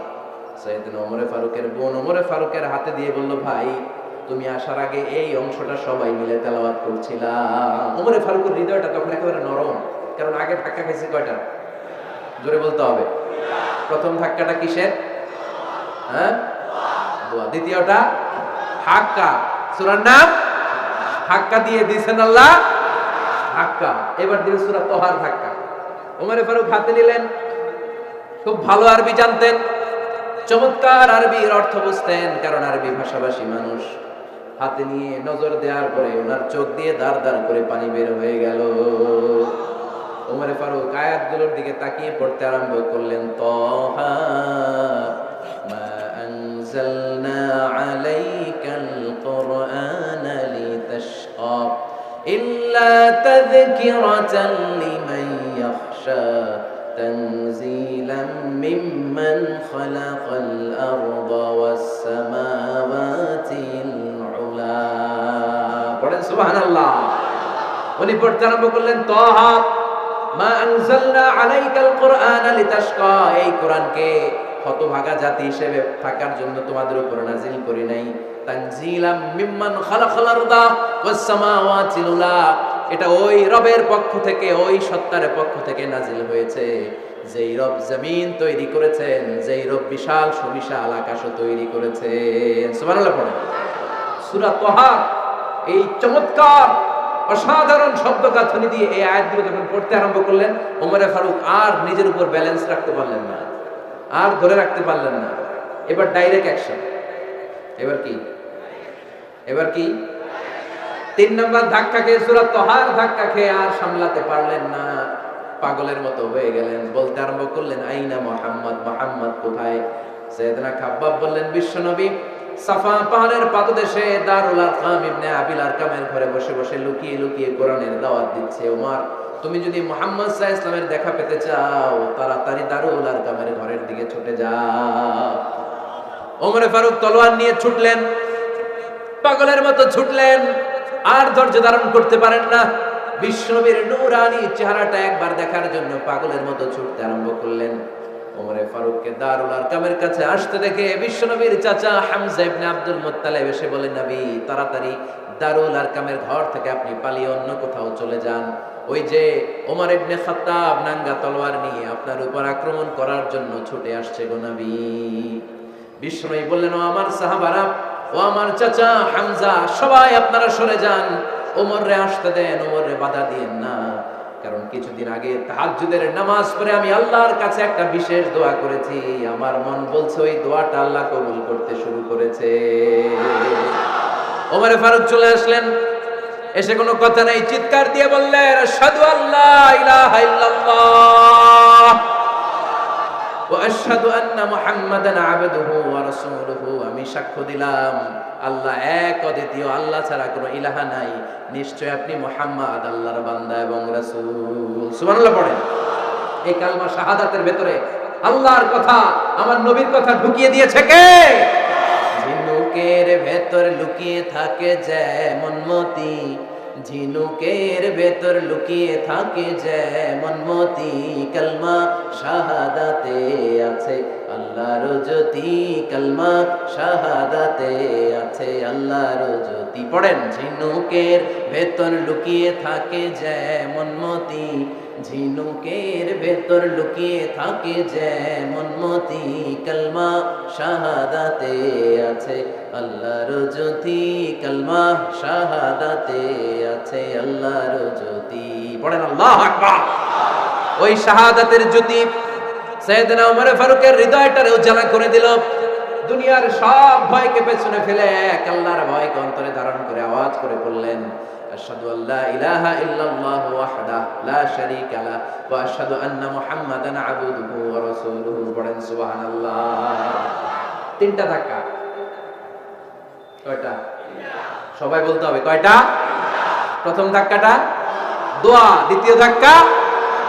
সাইয়েদনা ওমর ফারুকের বোন ওমর ফারুকের হাতে দিয়ে বলল, ভাই তুমি আসার আগে এই অংশটা সবাই মিলে তেলাওয়াত করছিলাম। ওমর ফারুকের হৃদয়টা তখন একেবারে নরম, কারণ আগে ধাক্কা খাইছে কয়টা? জোরে বলতে হবে। প্রথম ধাক্কাটা কিসের? হ্যাঁ, দোয়া। দ্বিতীয়টা হাক্কা, সূরার নাম হাক্কা দিয়ে দিয়েছেন আল্লাহ, হাক্কা। এবার দিলেন সূরা তাহার ধাক্কা। ওমর ফারুক হাতে নিলেন, খুব ভালো আরবি জানতেন, চমৎকার আরবির অর্থ বুঝতেন, কারণ আরবি ভাষাভাষী মানুষ। হাতে নিয়ে নজর দেওয়ার পরে ওনার চোখ দিয়ে দাঁড় দাঁড় করে পানি বের হয়ে গেল। ওমর ফারুক আয়াতগুলোর দিকে তাকিয়ে পড়তে আরম্ভ করলেন, তাহা মা আনজালনা আলাইকাল কুরআনা লিতাশকা ইল্লা তাযকিরাতান লিমান ইয়াখশা তানজিলাম মিম্মান খালাকাল আরদা ওয়াস সামাওয়াতিল উলা। পড়েন সুবহানাল্লাহ। উনি পড়তে আরম্ভ করলেন, তাহা মা আনজালনা আলাইকাল কুরআনা লিতাশকা, এই কোরআনকে হতভাগা জাতি হিসেবে থাকার জন্য তোমাদের উপর নাজিল করি নাই। তানজিলাম মিম্মান খালাকাল আরদা ওয়াস সামাওয়াতিল উলা, এটা ওই রবের পক্ষ থেকে, ওই সত্তার পক্ষ থেকে নাজিল হয়েছে, যেই রব জমিন তৈরি করেছেন, যেই রব বিশাল সুবিশাল আকাশও তৈরি করেছেন। সুবহানাল্লাহ পড়েন। সূরা তাহা এই চমৎকার অসাধারণ শব্দ গাঁথনি দিয়ে এই আয়াতগুলো যখন পড়তে আরম্ভ করলেন, ওমর ফারুক আর নিজের উপর ব্যালেন্স রাখতে পারলেন না, আর ধরে রাখতে পারলেন না। এবার ডাইরেক্ট অ্যাকশন। এবার কি? এবার কি? 3 নাম্বার ধাক্কা খেয়ে, সূরা তাহার ধাক্কা খেয়ে আর সামলাতে পারলেন না, পাগলের মতো হয়ে গেলেন। বলতে আরম্ভ করলেন, আইনা মুহাম্মদ, মুহাম্মদ কোথায়? সাইয়েদনা খাব্বাব বললেন, বিশ্বনবী সাফা পাহাড়ের পাদদেশে দারুল আরকাম ইবনে আবিল আরকামের ঘরে বসে বসে লুকিয়ে লুকিয়ে কোরআনের দাওয়াত দিচ্ছে। ওমর, তুমি যদি মুহাম্মদ সাল্লাল্লাহু আলাইহি ওয়াসাল্লামের দেখা পেতে চাও, তাড়াতাড়ি দারুল আরকামের ঘরের দিকে ছুটে যাও। ওমর ফারুক তলোয়ার নিয়ে ছুটলেন, পাগলের মতো ছুটলেন, আর ধৈর্য ধারণ করতে পারেন না। বিশ্বনবীর নূরানি চেহারাটা একবার দেখার জন্য পাগলের মতো ছুটতে আরম্ভ করলেন। ওমর ফারুককে দারুল আরকামের কাছে আসতে দেখে বিশ্বনবীর চাচা হামজা ইবনে আব্দুল মুত্তালিব এসে বলেন, নবী তাড়াতাড়ি দারুল আরকামের ঘর থেকে আপনি পালিয়ে অন্য কোথাও চলে যান। ওই যে ওমর ইবনে খাত্তাব নাঙ্গা তলোয়ার নিয়ে আপনার উপর আক্রমণ করার জন্য ছুটে আসছে গো নবী। বিশ্বনবী বললেন, ও আমার সাহাবারা, ও আমার চাচা হামজা, সবাই আপনারা সরে যান, ওমররে আসতে দেন, ওমররে বাধা দিয়েন না। কারণ কিছুদিন আগে তাহাজ্জুদের নামাজ পড়ে আমি আল্লাহর কাছে একটা বিশেষ দোয়া করেছি, আমার মন বলছে ওই দোয়াটা আল্লাহ কবুল করতে শুরু করেছে। ওমর ফারুক চলে আসলেন, এসে কোনো কথা নাই, চিৎকার দিয়ে বললেন, আশহাদু আল্লা ইলাহা ইল্লাল্লাহ ওয়া আশহাদু আন্না মুহাম্মাদান আবদুহু ওয়া রাসূলুহু, আমি সাক্ষ্য দিলাম আল্লাহ এক, অদ্বিতীয়, আল্লাহ ছাড়া কোনো ইলাহা নাই, নিশ্চয় আপনি মুহাম্মদ আল্লাহর বান্দা এবং রাসূল। সুবহানাল্লাহ পড়েন। এই কালমা শাহাদাতের ভেতরে আল্লাহর কথা, আমার নবীর কথা ঢুকিয়ে দিয়েছে কে? ঝিনুকের ভেতর লুকিয়ে থাকে যেমন মতি, ঝিনুকের ভেতর লুকিয়ে থাকে যেমন মতি, কালমা শাহাদাতে আছে আল্লাহ আল্লাহর জ্যোতি কালমা শাহাদাতে আছে আল্লাহর জ্যোতি। পড়েন, ঝিনুকের ভেতর লুকিয়ে থাকে যেমন মতি, ঝিনুকের ভেতর লুকিয়ে থাকে যেমন মতি, কালমা শাহাদাতে আছে আল্লাহর জ্যোতি, কালমা শাহাদাতে আছে আল্লাহর জ্যোতি। পড়েন আল্লাহু আকবার। ওই শাহাদাতের জ্যোতি সাইয়েদনা ওমর ফারুকের হৃদয়টারে উজ্জ্বল করে দিল। দুনিয়ার সব ভয়কে পেছনে ফেলে এক আল্লাহর ভয়কে অন্তরে ধারণ করে আওয়াজ করে বললেন, আশহাদু আল্লা ইলাহা ইল্লাল্লাহু ওয়াহদাহু লা শারীকা লাহু ওয়া আশহাদু আন্না মুহাম্মাদান আবদুহু ওয়া রাসূলুহু। পড়েন সুবহানাল্লাহ। তিনটা ধাক্কা। কয়টা? সবাই বলতে হবে কয়টা? প্রথম ধাক্কাটা দোয়া, দ্বিতীয় ধাক্কা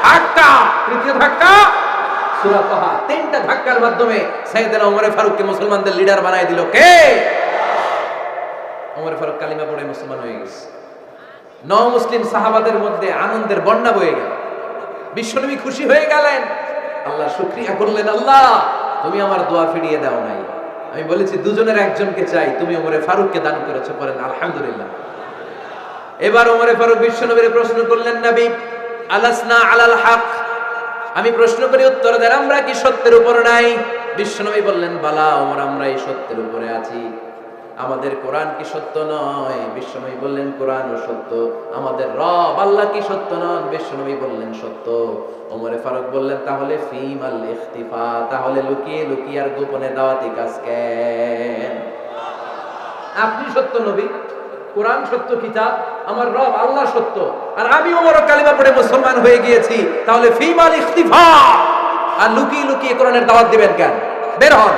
হাক্কা, তৃতীয় ধাক্কা সূরা তাহা। তিনটা ধাক্কার মাধ্যমে সাইয়েদনা ওমর ফারুককে মুসলমানদের লিডার বানায় দিল কে? ওমর ফারুক কালিমা পড়ে মুসলমান হয়ে গেছে। মুসলিম সাহাবাদের মধ্যে আনন্দের বন্যা বয়ে গেল। বিশ্বনবী খুশি হয়ে গেলেন, আল্লাহ শুকরিয়া করলেন, আল্লাহ তুমি আমার দোয়া ফিরিয়ে দাও নাই। আমি বলেছি দুজনের একজনকে চাই, তুমি ওমর ফারুককে দান করেছো। পড়েন আলহামদুলিল্লাহ। এবার ওমর ফারুক বিশ্বনবীর প্রশ্ন করলেন, নবী আলাসনা আলাল হক, আমি প্রশ্ন করি উত্তর দেন, আমরা কি সত্যের উপর নাই? বিশ্বনবী বললেন, বালা ওমর, আমরা এই সত্যের উপরে আছি। আমাদের কোরআন কি সত্য নয়? বিশ্বনবী বললেন, কোরআনও সত্য। আমাদের রব আল্লাহ কি সত্য নন? বিশ্বনবী বললেন, সত্য। ওমর ফারুক বললেন, তাহলে ফিমাল ইখতিফা, তাহলে লুকিয়ে লুকিয়ে আর গোপনে দাওয়াতি কাজ কেন? আপনি সত্য নবী, কোরআন সত্য কিতাব, আমার রব আল্লাহ সত্য, আর আমি ওমর কালিমা পড়ে মুসলমান হয়ে গিয়েছি, তাহলে ফিমাল ইখতিফা, আর লুকিয়ে লুকিয়ে কোরআনের দাওয়াত দিবেন কেন? বের হন,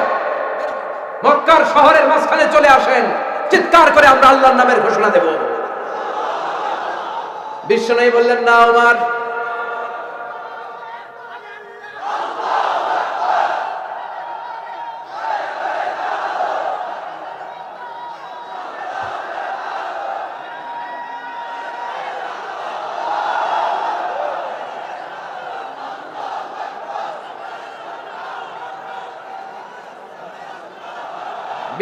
মক্কার শহরের মাঝখানে চলে আসেন, চিৎকার করে আমরা আল্লাহর নামের ঘোষণা দেব। বিশ্বনবী বললেন, না ওমর,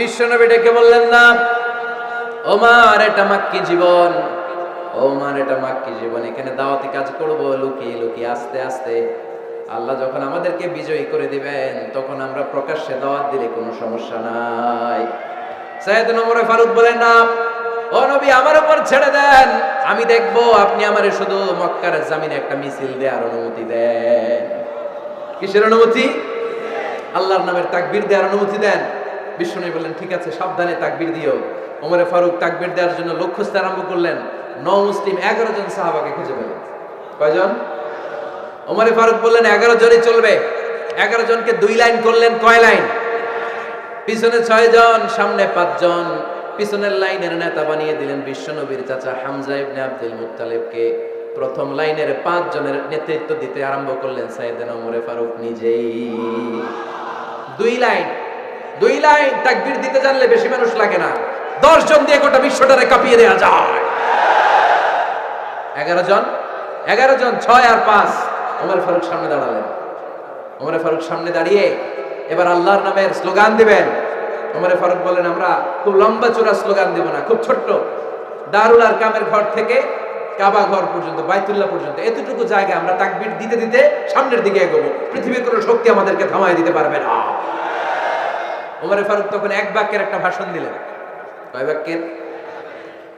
বিশ্বনবী ডেকে বললেন, না ওমর, এটা মাক্কি জীবন, ওমর এটা মাক্কি জীবন, এখানে দাওয়াতি কাজ করব লুকিয়ে লুকিয়ে আস্তে আস্তে। আল্লাহ যখন আমাদেরকে বিজয়ী করে দিবেন, তখন আমরা প্রকাশ্যে দাওয়াত দিলে কোনো সমস্যা নাই। সাইয়েদনা ওমর ফারুক বলেন, না ও নবী, আমার উপর ছেড়ে দেন, আমি দেখবো আপনি আমারে শুধু মক্কার জমিনে একটা মিছিল দেওয়ার অনুমতি দেন। কিসের অনুমতি? আল্লাহর নামের তাকবীর দেওয়ার অনুমতি দেন। বিশ্বনবী বললেন, ঠিক আছে, সাবধানে তাকবীর দিও। ওমর ফারুক তাকবীর দেওয়ার জন্য লক্ষ্য খুঁজতে আরম্ভ করলেন। মুসলিম 11 জন সাহাবাকে খুঁজে পেলেন। কয়জন? ওমর ফারুক বললেন 11 জনই চলবে। 11 জনকে 2 লাইন করলেন। কয় লাইন? পিছনে 6 জন, সামনে 5 জন। পিছনের লাইনের নেতা বানিয়ে দিলেন বিশ্বনবীর চাচা হামজা ইবনে আব্দুল মুত্তালিবকে। প্রথম লাইনের 5 জনের নেতৃত্ব দিতে আরম্ভ করলেন সাইয়েদনা ওমর ফারুক নিজেই। 2 লাইন তাকবীর দিতে জানলে বেশি মানুষ লাগে না, 10 জন দিয়ে গোটা বিশ্বটারে কাঁপিয়ে দেওয়া যায়। 11 জন 6 আর 5। ওমর ফারুক সামনে দাঁড়ালেন। ওমর ফারুক সামনে দাঁড়িয়ে এবার আল্লাহর নামের স্লোগান দিবেন। ওমর ফারুক বলেন, আমরা খুব লম্বা চূড়া স্লোগান দেব না, খুব ছোট্ট, দারুল আরকামের ঘর থেকে কাবা ঘর পর্যন্ত, বাইতুল্লাহ পর্যন্ত, এতটুকু জায়গা আমরা তাকবীর দিতে দিতে সামনের দিকে এগোবো। পৃথিবীর কোনো শক্তি আমাদেরকে থামায় দিতে পারবে না। ওমর ফারুক তখন এক বাক্যের একটা ভাষণ দিলেন। কয় বাক্যের?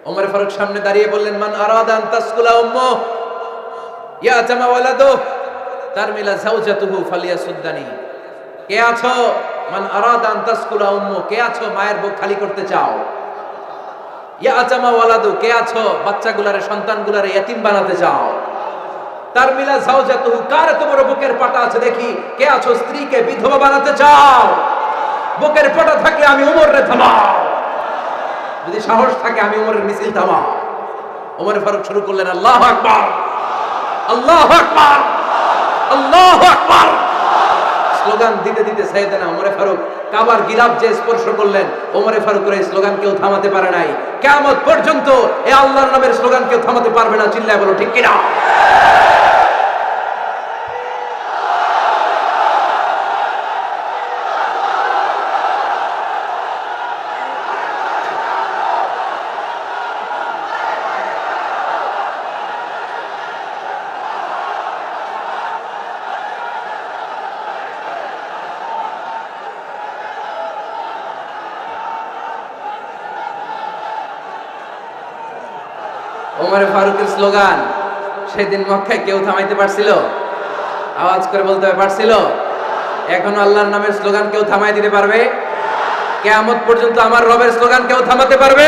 ওমর ফারুক সামনে দাঁড়িয়ে বললেন, মান আরাদা আন তাসকুলা উম্মু ইয়াতামা ওয়ালাদু তারমিলা যাওজাতুহু ফালিয়াসুদ্দানি। কে আছো? মান আরাদা আন তাসকুলা উম্মু, কে আছো মায়ের বুক খালি করতে চাও? ইয়াতামা ওয়ালাদু, কে আছো বাচ্চাগুলারে, সন্তানগুলারে ইতিম বানাতে চাও? তারমিলা যাওজাতুহু, কার তোমার বুকের পাটা আছে দেখি, কে আছো স্ত্রীকে বিধবা বানাতে চাও? বুকের পাটা থাকলে আমি ওমরের থামাও, যদি সাহস থাকে আমি ওমরের মিছিল থামাও। ওমর ফারুক শুরু করলেন, আল্লাহু আকবার, আল্লাহু আকবার, আল্লাহু আকবার। স্লোগান দিতে দিতে সাইয়েদনা ওমর ফারুক কাবার গিলাফ যে স্পর্শ করলেন, ওমর ফারুকের এই স্লোগান কেউ থামাতে পারে নাই। কিয়ামত পর্যন্ত এই আল্লাহর নামের স্লোগান কেউ থামাতে পারবে না। চিল্লায় বলো ঠিক কিনা? ওমর ফারুকের স্লোগান সেদিন মক্কায় কেউ থামাইতে পারছিল? আওয়াজ করে বলতে পারছিল? এখনো আল্লাহর নামের স্লোগান কেউ থামাই দিতে পারবে? কিয়ামত পর্যন্ত আমার রবের স্লোগান কেউ থামাতে পারবে?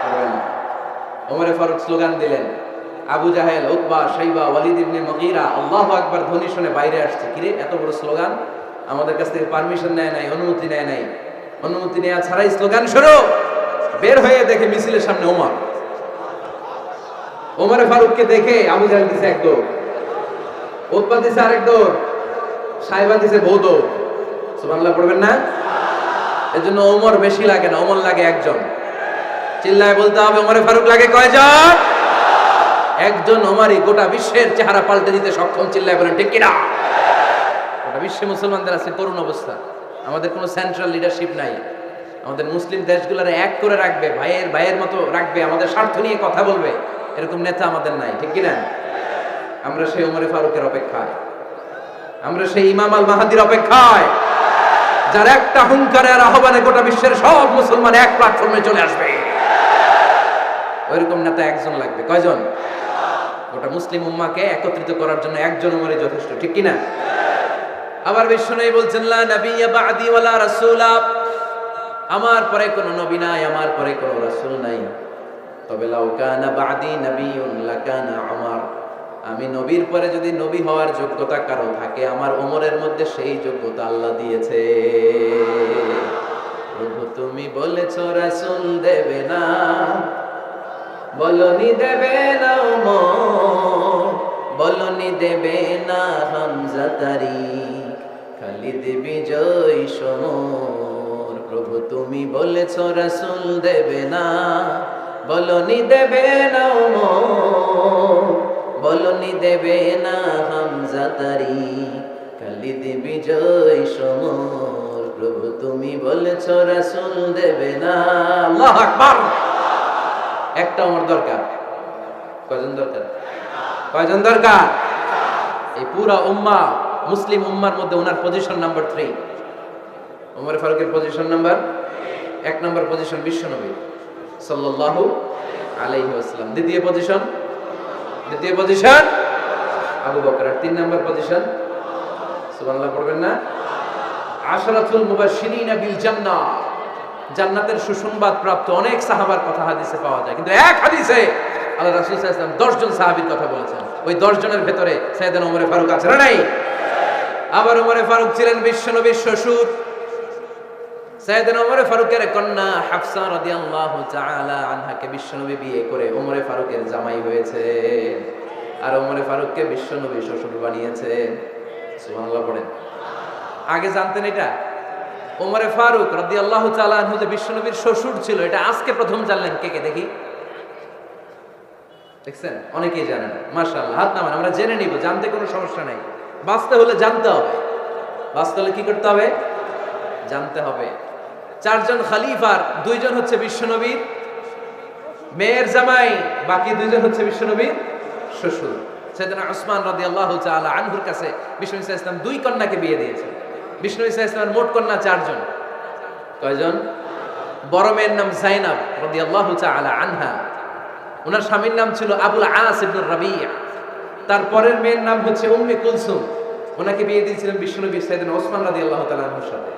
পারবে না। ওমর ফারুক স্লোগান দিলেন, আবু জাহেল, উতবা, শাইবা, ওয়ালিদ ইবনে মুগীরা আল্লাহু আকবার ধ্বনি শুনে বাইরে আসছে। কিরে এত বড় স্লোগান, আমাদের কাছ থেকে পারমিশন নেয় নাই, অনুমতি নেয় নাই। অনুমতি নেওয়া ছাড়াই স্লোগান শুরু। বের হয়ে দেখে মিছিলের সামনে ওমর। ওমরে ফারুককে দেখে আবু জাহেল দিছে এক দৌড়, উতবা দিছে আরেক দৌড়, শাইবা দিছে বহু দৌড়। সুবহানাল্লাহ পড়বেন না? এজন্য ওমর বেশি লাগে না, ওমর লাগে একজন। চিল্লায় বলতে হবে, ওমরে ফারুক লাগে কয়জন? একজন ওমরই গোটা বিশ্বের চেহারা পাল্টে দিতে সক্ষম। চিল্লায় বলেন ঠিক কিনা? গোটা বিশ্বে মুসলমানদের আছে করুণ অবস্থা। আমাদের কোনো সেন্ট্রাল লিডারশিপ নাই। আমাদের মুসলিম দেশগুলোর এক করে রাখবে, ভাইয়ের ভাইয়ের মতো রাখবে, আমাদের স্বার্থ নিয়ে কথা বলবে, এরকম নেতা আমাদের নাই। ঠিক কিনা? আমরা সেই ওমরে ফারুকের অপেক্ষায়, আমরা সেই ইমাম আল মাহাদির অপেক্ষায়, যার একটা হুঙ্কারের আহ্বানে গোটা বিশ্বের সব মুসলমান এক প্ল্যাটফর্মে চলে আসবে। ওইরকম নেতা একজন লাগবে। কয়জন? গোটা মুসলিম উম্মাহকে একত্রিত করার জন্য একজন ওমরই যথেষ্ট। ঠিক কিনা? আবার বিশ্বনবী বলছেন, লা নাবিয়্যা বা'দি ওয়ালা রাসূলা, আমার পরে কোনো নবী নাই, আমার পরে কোনো রাসূল নাই। তবে লাউ কানা বা'দি নাবিয়্যুন লাকানা উমর, আমি নবীর পরে যদি নবী হওয়ার যোগ্যতা কারো থাকে, আমার ওমরের মধ্যে সেই যোগ্যতা আল্লাহ দিয়েছে। প্রভু তুমি বলেছো রাসূল দেবে না, বলনি দেবে না ওমর, বলনি দেবে না হামজা তারিক, খালিদ বিজয় সমর। প্রভু তুমি বলেছো রাসূল দেবে না, বলনি দেবে না ওমর, বলনি দেবে না হামজা তারিক, খালিদ বিজয় সমর। প্রভু তুমি বলেছো রাসূল দেবে না। আল্লাহু আকবার। একটা ওমর দরকার। কয়জন দরকার? কয়জন দরকার? এই পুরা উম্মাহ, মুসলিম উম্মার মধ্যে ওনার পজিশন নাম্বার 3। ওমর ফারুকের পজিশন নাম্বার 1 নাম্বার পজিশন বিশ্বনবী সাল্লাল্লাহু আলাইহি ওয়াসাল্লাম। দ্বিতীয় পজিশন আবু বকর। আর 3 নাম্বার পজিশন, সুবহানাল্লাহ পড়বেন না? আশরাতুল মুবাশশিরিনা বিল জান্নাহ, জান্নাতের সুসংবাদ প্রাপ্ত অনেক সাহাবার কথা হাদিসে পাওয়া যায়, কিন্তু এক হাদিসে আল্লাহ রাসূল সাল্লাল্লাহু আলাইহি ওয়াসাল্লাম 10 জন সাহাবীর কথা বলেছেন। ওই 10 জনের ভেতরে সাইয়েদনা ওমর ফারুক আছে না নাই? আবার ওমর ফারুক ছিলেন বিশ্বনবীর শ্বশুর। সাইয়েদনা ওমর ফারুকের কন্যা হাফসা রাদিয়াল্লাহু তাআলা আনহাকে বিশ্বনবী বিয়ে করে ওমর ফারুকের জামাই হয়েছে। আর ওমর ফারুককে বিশ্বনবী শ্বশুর বানিয়েছে। সুবহানাল্লাহ পড়েন। আগে জানতেন এটা? ওমর ফারুক রাদিয়াল্লাহু তাআলা আনহু যে বিশ্বনবীর শ্বশুর ছিল, এটা আজকে প্রথম জানলেন। কে কে দেখি? দেখছেন? অনেকেই জানেন না। মাশাআল্লাহ, হাত নামান, আমরা জেনে নিব, জানতে কোনো সমস্যা নাই। বাঁচতে হলে জানতে হবে। বাঁচতে হলে কি করতে হবে? জানতে হবে। 4 জন খলিফার 2 জন হচ্ছে বিশ্বনবীর মেয়ের জামাই, বাকি 2 জন হচ্ছে বিশ্বনবীর শ্বশুর। সাইয়েদনা উসমান রাদিয়াল্লাহু তাআলা আনহুর কাছে বিশ্বনবী সাল্লাল্লাহু আলাইহি ওয়াসাল্লাম 2 কন্যাকে বিয়ে দিয়েছেন। বিশ্বনবী সাল্লাল্লাহু আলাইহি ওয়াসাল্লামের মোট কন্যা 4 জন। কয়জন? বড় মেয়ের নাম যায়েনব রাদিয়াল্লাহু তাআলা আনহা, ওনার স্বামীর নাম ছিল আবুল আস ইবনে রাবিয়া। তারপরের মেয়ের নাম হচ্ছে উম্মে কুলসুম, ওনাকে বিয়ে দিয়েছিলেন বিশ্বনবী সাইয়েদনা ওসমান রাদিয়াল্লাহু তাআলা আনহুর সাথে।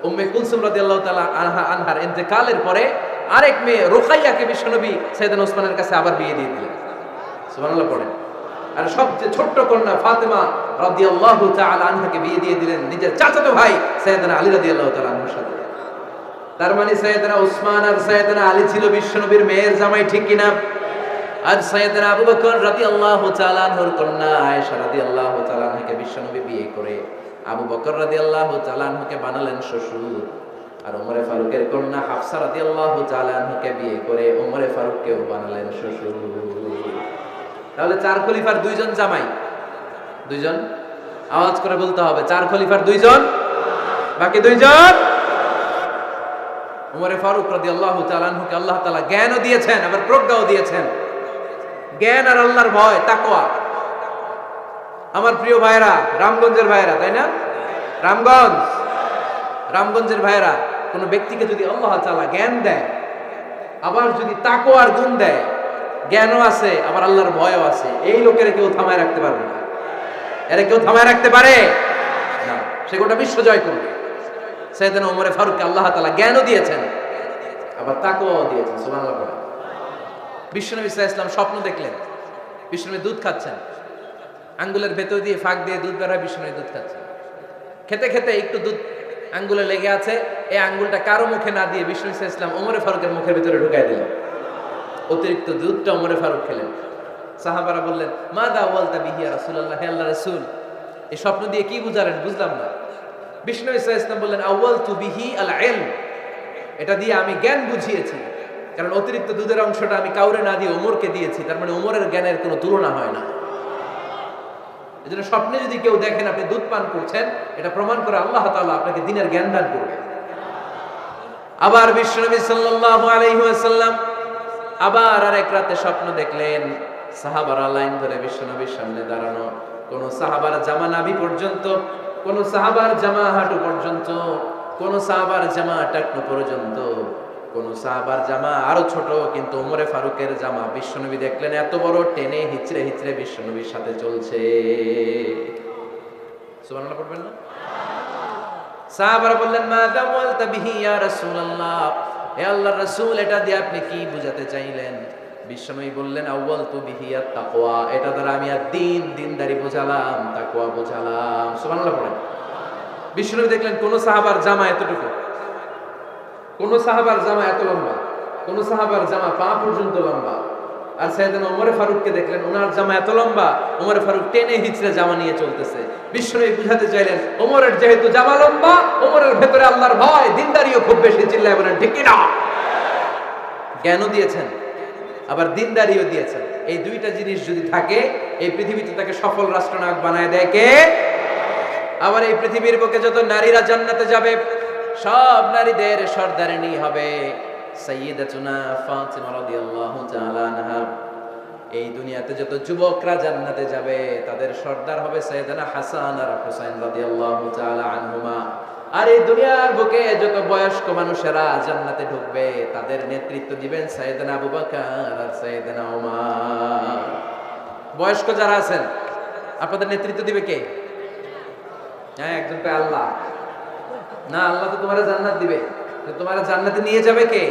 উম্মে কুলসুম রাদিয়াল্লাহু তাআলা আনহার ইন্তেকালের পরে আরেক মেয়ে রুকাইয়াকে বিশ্বনবী সাইয়েদনা ওসমানের কাছে আবার বিয়ে দিয়ে দিলেন। সুবহানাল্লাহ পড়েন। আর সবচেয়ে ছোট্ট কন্যা ফাতেমা রাদিয়াল্লাহু তাআলা আনহাকে বিয়ে দিয়ে দিলেন নিজের চাচাতো ভাই সাইয়েদনা আলী রাদিয়াল্লাহু তাআলা আনহুর সাথে। তার মানে সাইয়েদনা ওসমান আর সাইয়েদনা আলী ছিল বিশ্বনবীর মেয়ের জামাই, ঠিক কিনা? আর সাইয়েদনা আবু বকর রাদিয়াল্লাহু তাআলা আনহুর কন্যা আয়েশা রাদিয়াল্লাহু তাআলা আনহাকে বিশ্বনবী বিয়ে করে আবু বকর রাদিয়াল্লাহু তাআলা আনহুকে বানালেন শ্বশুর। আর ওমর ফারুকের কন্যা হাফসা রাদিয়াল্লাহু তাআলা আনহুকে বিয়ে করে ওমর ফারুককেও বানালেন শ্বশুর। তাহলে 4 খলিফার 2 জন জামাই। 2 জন? আওয়াজ করে বলতে হবে, 4 খলিফার 2 জন, বাকি 2 জন। ওমর ফারুক রাদিয়াল্লাহু তাআলা আনহুকে আল্লাহ তাআলা জ্ঞানও দিয়েছেন, আবার প্রজ্ঞাও দিয়েছেন। জ্ঞান আর আল্লাহর ভয়, তাকওয়া। আমার প্রিয় ভাইরা, রামগঞ্জের ভাইরা, তাই না? রামগঞ্জের ভাইরা, কোন ব্যক্তিকে যদি আল্লাহ তাআলা জ্ঞান দেয়, আবার যদি তাকওয়ার গুণ দেয়, জ্ঞানও আছে, আবার আল্লাহর ভয়ও আছে। এই লোকের কেউ থামায় রাখতে পারবে না। এরা কেউ থামায় রাখতে পারে না। সে গোটা বিশ্ব জয় করবে। সাইয়েদনা ওমরে ফারুককে আল্লাহ তাআলা জ্ঞানও দিয়েছেন, আবার তাকওয়াও দিয়েছেন। সুবহানাল্লাহ। বিশ্বনবী সাল্লাল্লাহু আলাইহি ওয়াসাল্লাম স্বপ্ন দেখলেন, বিশ্বনবী দুধ খাচ্ছেন, আঙ্গুলের ভেতর দিয়ে ফাঁক দিয়ে দুধ বের হয়, বিশ্বনবী দুধ খাচ্ছেন। খেতে খেতে একটু দুধ আঙ্গুলে লেগে আছে, এই আঙ্গুলটা কারো মুখে না দিয়ে বিশ্বনবী সাল্লাল্লাহু আলাইহি ওয়াসাল্লাম ওমরে ফারুকের মুখের ভিতরে ঢুকাই দিলেন। অতিরিক্ত দুধটা ওমরে ফারুক খেলেন। সাহাবারা বললেন, মাদা ওয়ালতা বিহি ইয়া রাসূলুল্লাহ, হে আল্লাহর রাসূল, এই স্বপ্ন দিয়ে কি বুঝালেন? বুঝলাম না। বিষ্ণু ইসা ইসলাম বললেন, আউয়ালতু বিহি আল ইলম, এটা দিয়ে আমি জ্ঞান বুঝিয়েছি, কারণ অতিরিক্ত দুধের অংশটা আমি কাউরে না দিয়ে ওমরকে দিয়েছি, তার মানে ওমরের জ্ঞানের কোনো তুলনা হয় না। এজন্য স্বপ্নে যদি কেউ দেখেন আপনি দুধ পান করছেন, এটা প্রমাণ করে আল্লাহ তাআলা আপনাকে দ্বীনের জ্ঞান দান করবেন। আবার বিশ্বনবী সাল্লাল্লাহু আলাইহি ওয়াসাল্লাম আবার আরেক রাতে স্বপ্ন দেখলেন, সাহাবারা লাইন ধরে বিশ্বনবীর সামনে দাঁড়ানো, কোন সাহাবার জামা নাভি পর্যন্ত, কোন সাহাবার জামা হাঁটু পর্যন্ত, কোন সাহাবার জামা টাকনু পর্যন্ত, কোন সাহাবার জামা আরো ছোট, কিন্তু ওমরে ফারুকের জামা বিশ্বনবী দেখলেন এত বড়, টেনে হিচড়ে হিচড়ে বিশ্বনবীর সাথে চলছে। সুবহানাল্লাহ পড়বেন না? সাহাবারা বললেন, মাযা ওয়ালতা বিহি ইয়া রাসূলুল্লাহ, হে আল্লাহর রাসূল, এটা দিয়ে আপনি কি বুঝাতে চাইলেন? বিশ্বনবী বললেন, আউয়ালতু বিহি আত তাকওয়া, এটা দ্বারা আমি দ্বীন, দ্বীনদারি বোঝালাম, তাকওয়া বোঝালাম। সুবহানাল্লাহ পড়েন। বিশ্বনবী দেখলেন কোন সাহাবার জামা এতটুকু, কোন সাহাবার জামা এত লম্বা, কোন সাহাবার জামা পা পর্যন্ত লম্বা। আর সাইয়েদনা ওমরে ফারুককে দেখলেন ওনার জামা এত লম্বা, ওমরে ফারুক টেনে হিচড়ে জামা নিয়ে চলতেছে। বিশ্বনবী বুঝাতে চাইলেন, ওমরের যেহেতু জামা লম্বা, ওমরের ভেতরে আল্লাহর ভয়, দ্বীনদারিও খুব বেশি। চিল্লায় বলেন ঠিক কি না? জ্ঞানও দিয়েছেন, আবার দ্বীনদারিও দিয়েছেন। এই দুইটা জিনিস যদি থাকে, এই পৃথিবীতে তাকে সফল রাষ্ট্রনায়ক বানায় দেয় কে? আবার এই পৃথিবীর বুকে যত নারীরা জান্নাতে যাবে, সব নারীদের সর্দারিনী হবে সাইয়্যিদাতুনা ফাতিমা রাদিয়াল্লাহু তাআলা আনহা। এই দুনিয়াতে যত যুবকরা জান্নাতে যাবে, তাদের সর্দার হবে সাইয়েদনা হাসান আর হুসাইন রাদিয়াল্লাহু তাআলা আনহুমা। আর এই দুনিয়ার বুকে যত বয়স্ক মানুষেরা জান্নাতে ঢুকবে, তাদের নেতৃত্ব দিবেন সাইয়েদনা আবু বকর আর সাইয়েদনা ওমর। বয়স্ক যারা আছেন, আপনাদের নেতৃত্ব দিবে কে? হ্যাঁ, একজন তো আল্লাহ না, আল্লাহ তো তোমার জান্নাত দিবে, তোমার জান্নাতে নিয়ে যাবে কে?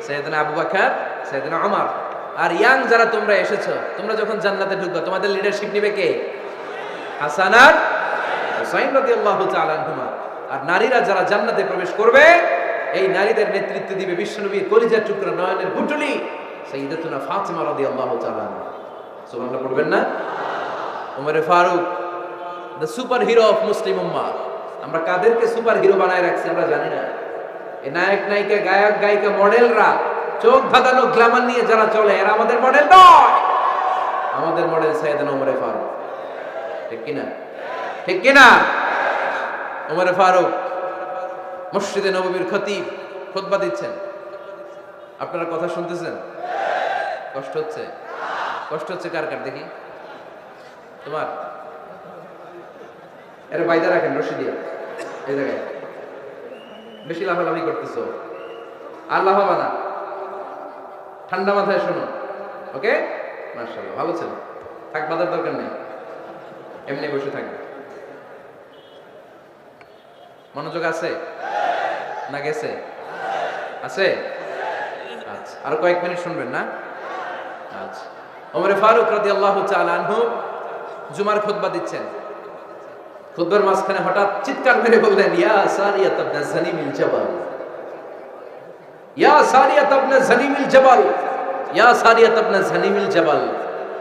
সাইয়েদনা আবু বকর, সাইয়েদনা ওমর। আর ইয়াং যারা তোমরা এসেছো, তোমরা যখন জান্নাতে ঢুকবে, তোমাদের লিডারশিপ নিবে কে? হাসান আর হুসাইন রাদিয়াল্লাহু তাআলা আনহুমা। আর নারীরা যারা জান্নাতে প্রবেশ করবে, এই নারীদের নেতৃত্ব দিবে বিশ্বনবীর কলিজার টুকরা, নয়নের পুটুলি সাইয়্যিদাতুনা ফাতিমা রাদিয়াল্লাহু তাআলা আনহা। সুবহানাল্লাহ পড়বেন না? ওমরে ফারুক, the super hero of Muslim উম্মাহ। আমরা কাদেরকে সুপার হিরো বানায় রাখছি আমরা জানি না। এই নায়ক নায়িকা, গায়ক গায়িকা, মডেলরা, চোখ ধাঁধানো গ্ল্যামার নিয়ে যারা চলে, এরা আমাদের মডেল নয়। আমাদের মডেল সাইয়েদনা ওমরে ফারুক। ঠিক কিনা? ঠিক কিনা? ওমরে ফারুক মসজিদে নববীর খতিব, খুতবা দিচ্ছেন। আপনারা কথা শুনতেছেন? কষ্ট হচ্ছে? কষ্ট হচ্ছে কার কার দেখি? তোমার? এর বাইদা রাখেন রশি দিয়ে, এই জায়গায়। বেশি লাফালাফি করতেছো, আর লাফাবা না, ঠান্ডা মাথায় শোনো। ওকে, মাশাআল্লাহ, ভালো ছিল। থাক, বাজার দরকার নেই, এমনি বসে থাকবে। মনোযোগ আছে না গেছে? আছে? আচ্ছা, আর কয়েক মিনিট শুনবেন না? আচ্ছা। ওমরে ফারুক রাদিয়াল্লাহু তাআলা আনহু জুমার খুতবা দিচ্ছেন। খুতবার মাঝখানে হঠাৎ চিৎকার মেরে বললেন, ইয়া সারিয়াত ইবনে জানিমিল জাবাল, ইয়া সারিয়াত ইবনে জানিমিল জাবাল, ইয়া সারিয়াত ইবনে জানিমিল জাবাল।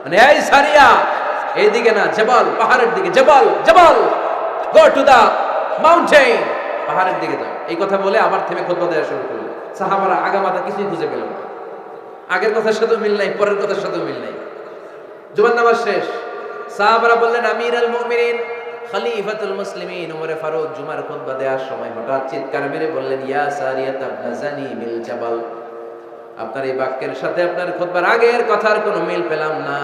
মানে এই সারিয়া, এইদিকে না, জাবাল, পাহাড়ের দিকে। জাবাল, জাবাল, গো টু দা মাউন্টেন, পাহাড়ের দিকে যাও। এই কথা বলে আবার থেমে খুতবা দেওয়া শুরু করলেন। সাহাবারা আগামাথা কিছুই খুঁজে পেল না। আগের কথার সাথে মিল নাই, পরের কথার সাথে মিল নাই। জুমার নামাজ শেষ। সাহাবারা বললেন, আমিরুল মুমিনিন, খলিফাতুল মুসলিমিন ওমরে ফারুক জুমার খুতবা দেওয়ার সময় হঠাৎ চিৎকার মেরে বললেন, ইয়া সারিয়াত ইবনে জানিমিল জাবাল। আপনার এই বাক্যের সাথে আপনার খুতবার আগের কথার কোনো মিল পেলাম না,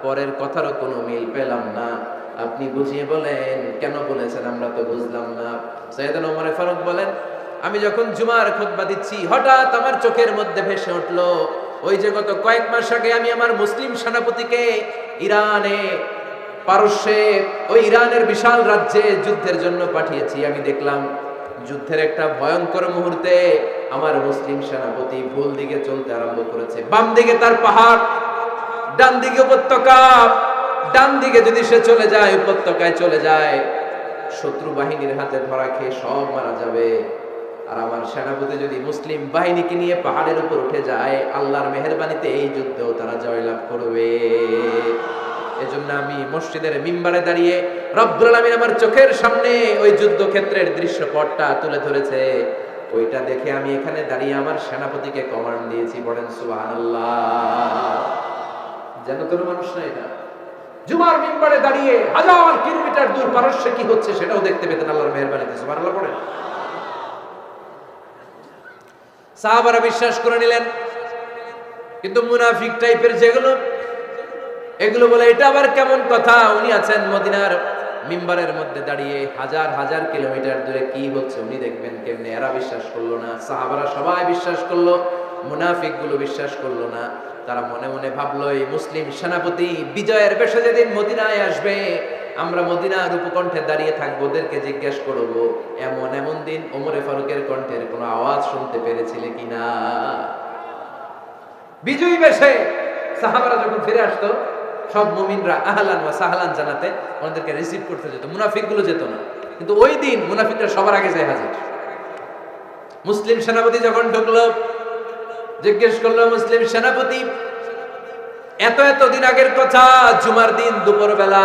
পরের কথারও কোনো মিল পেলাম না। আপনি বুঝিয়ে বলেন, কেন বলেছেন, আমরা তো বুঝলাম না। সাইয়েদনা ওমরে ফারুক বলেন, আমি যখন জুমার খুতবা দিচ্ছি, হঠাৎ আমার চোখের মধ্যে ভেসে উঠলো ওই যে গত কয়েক মাস আগে আমি আমার মুসলিম সেনাপতিকে ইরানে পারস্যে ওই ইরানের বিশাল রাজ্যে যুদ্ধের জন্য পাঠিয়েছি। আমি দেখলাম যুদ্ধের একটা ভয়ঙ্কর মুহূর্তে আমার মুসলিম সেনাপতি ভুল দিকে চলতে আরম্ভ করেছে। বাম দিকে তার পাহাড়, ডান দিকে উপত্যকা। ডান দিকে যদি সে চলে যায়, উপত্যকায় চলে যায়, শত্রু বাহিনীর হাতে ধরা খেয়ে সব মারা যাবে। আর আমার সেনাপতি যদি মুসলিম বাহিনীকে নিয়ে পাহাড়ের উপর উঠে যায়, আল্লাহর মেহেরবানিতে এই যুদ্ধেও তারা জয়লাভ করবে। এজন্য আমি মসজিদের মিম্বারে দাঁড়িয়ে রব্বুল আলামিন আমার চোখের সামনে ওই যুদ্ধক্ষেত্রের দৃশ্যপটটা তুলে ধরেছে। ওইটা দেখে আমি এখানে দাঁড়িয়ে আমার সেনাপতিকে কমান্ড দিয়েছি, বলেন সুবহানাল্লাহ। যেন কোনো মানুষ না, এটা জুমার মিম্বারে দাঁড়িয়ে হাজার কিলোমিটার দূর পারস্যে কি হচ্ছে সেটাও দেখতে পেতেন আল্লাহর মেহেরবানিতে। সুবহানাল্লাহ পড়েন। সাহাবারা বিশ্বাস করে নিলেন, কিন্তু মুনাফিক টাইপের যেগুলো, এগুলো বলে এটা আবার কেমন কথা, উনি আছেন মদিনার মিম্বারের মধ্যে দাঁড়িয়ে, হাজার হাজার কিলোমিটার দূরে কি হচ্ছে উনি দেখবেন কেমনে। এরা বিশ্বাস করলো না, সাহাবারা সবাই বিশ্বাস করলো, মুনাফিক গুলো বিশ্বাস করলো না। তারা মনে মনে ভাবলো, এই মুসলিম সেনাপতি বিজয়ের বেশে যেদিন মদিনায় আসবে, আমরা মদিনার উপকণ্ঠে দাঁড়িয়ে থাকবো, ওদেরকে জিজ্ঞেস করবো এমন এমন দিন ওমরে ফারুকের কণ্ঠের কোনো আওয়াজ শুনতে পেরেছিলে কিনা। বিজয়ী বেশে সাহাবারা যখন ফিরে আসতো, সব মুমিনরা আহলান ওয়া সাহলান জানাতে ওনাদেরকে রিসিভ করতে যেত, মুনাফিক গুলো যেত না। কিন্তু ওই দিন মুনাফিকরা সবার আগে যায় হাজির। মুসলিম সেনাপতি যখন ঢুকলো, জিজ্ঞেস করলো, মুসলিম সেনাপতি এত এত দিন আগের কথা, জুমার দিন দুপুর বেলা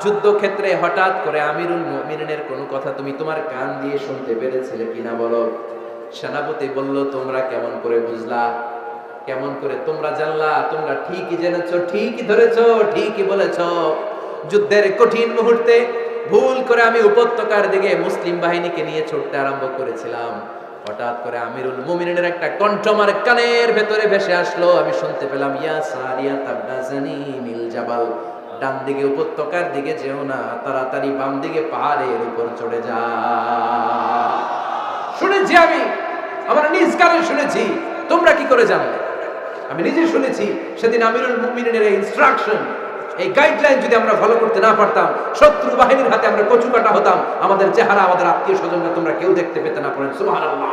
যুদ্ধক্ষেত্রে হঠাৎ করে আমিরুল মুমিনিনের কোনো কথা তুমি তোমার কান দিয়ে শুনতে পেরেছিলে কিনা বলো। সেনাপতি বলল, তোমরা কেমন করে বুঝলা, কেমন করে তোমরা জানলা? তোমরা ঠিকই জেনেছো, ঠিকই ধরেছো, ঠিকই বলেছো। যুদ্ধের কঠিন মুহূর্তে ভুল করে আমি উপত্যকার দিকে মুসলিম বাহিনীকে নিয়ে ছুটতে আরম্ভ করেছিলাম। হঠাৎ করে আমিরুল মুমিনিনের একটা কণ্ঠ আমার কানের ভেতরে ভেসে আসলো। আমি শুনতে পেলাম, ইয়া সারিয়া তাবনাজানি মিল জাবাল, ডান দিকে উপত্যকার দিকে যেও না, তাড়াতাড়ি বাম দিকে পাহাড়ের উপর চড়ে যা। শুনেছি আমি, আমার নিজ কানে শুনেছি। তোমরা কি করে জানলে? আমি নিজে শুনেছি। সেদিন আমিরুল মুমিনিনের এই ইনস্ট্রাকশন, এই গাইডলাইন যদি আমরা ফলো করতে না পারতাম, শত্রু বাহিনীর হাতে আমরা কচু কাটা হতাম। আমাদের চেহারা, আমাদের আত্মীয় স্বজনরা তোমরা কেউ দেখতে পেতে না। পড়েন সুবহানাল্লাহ।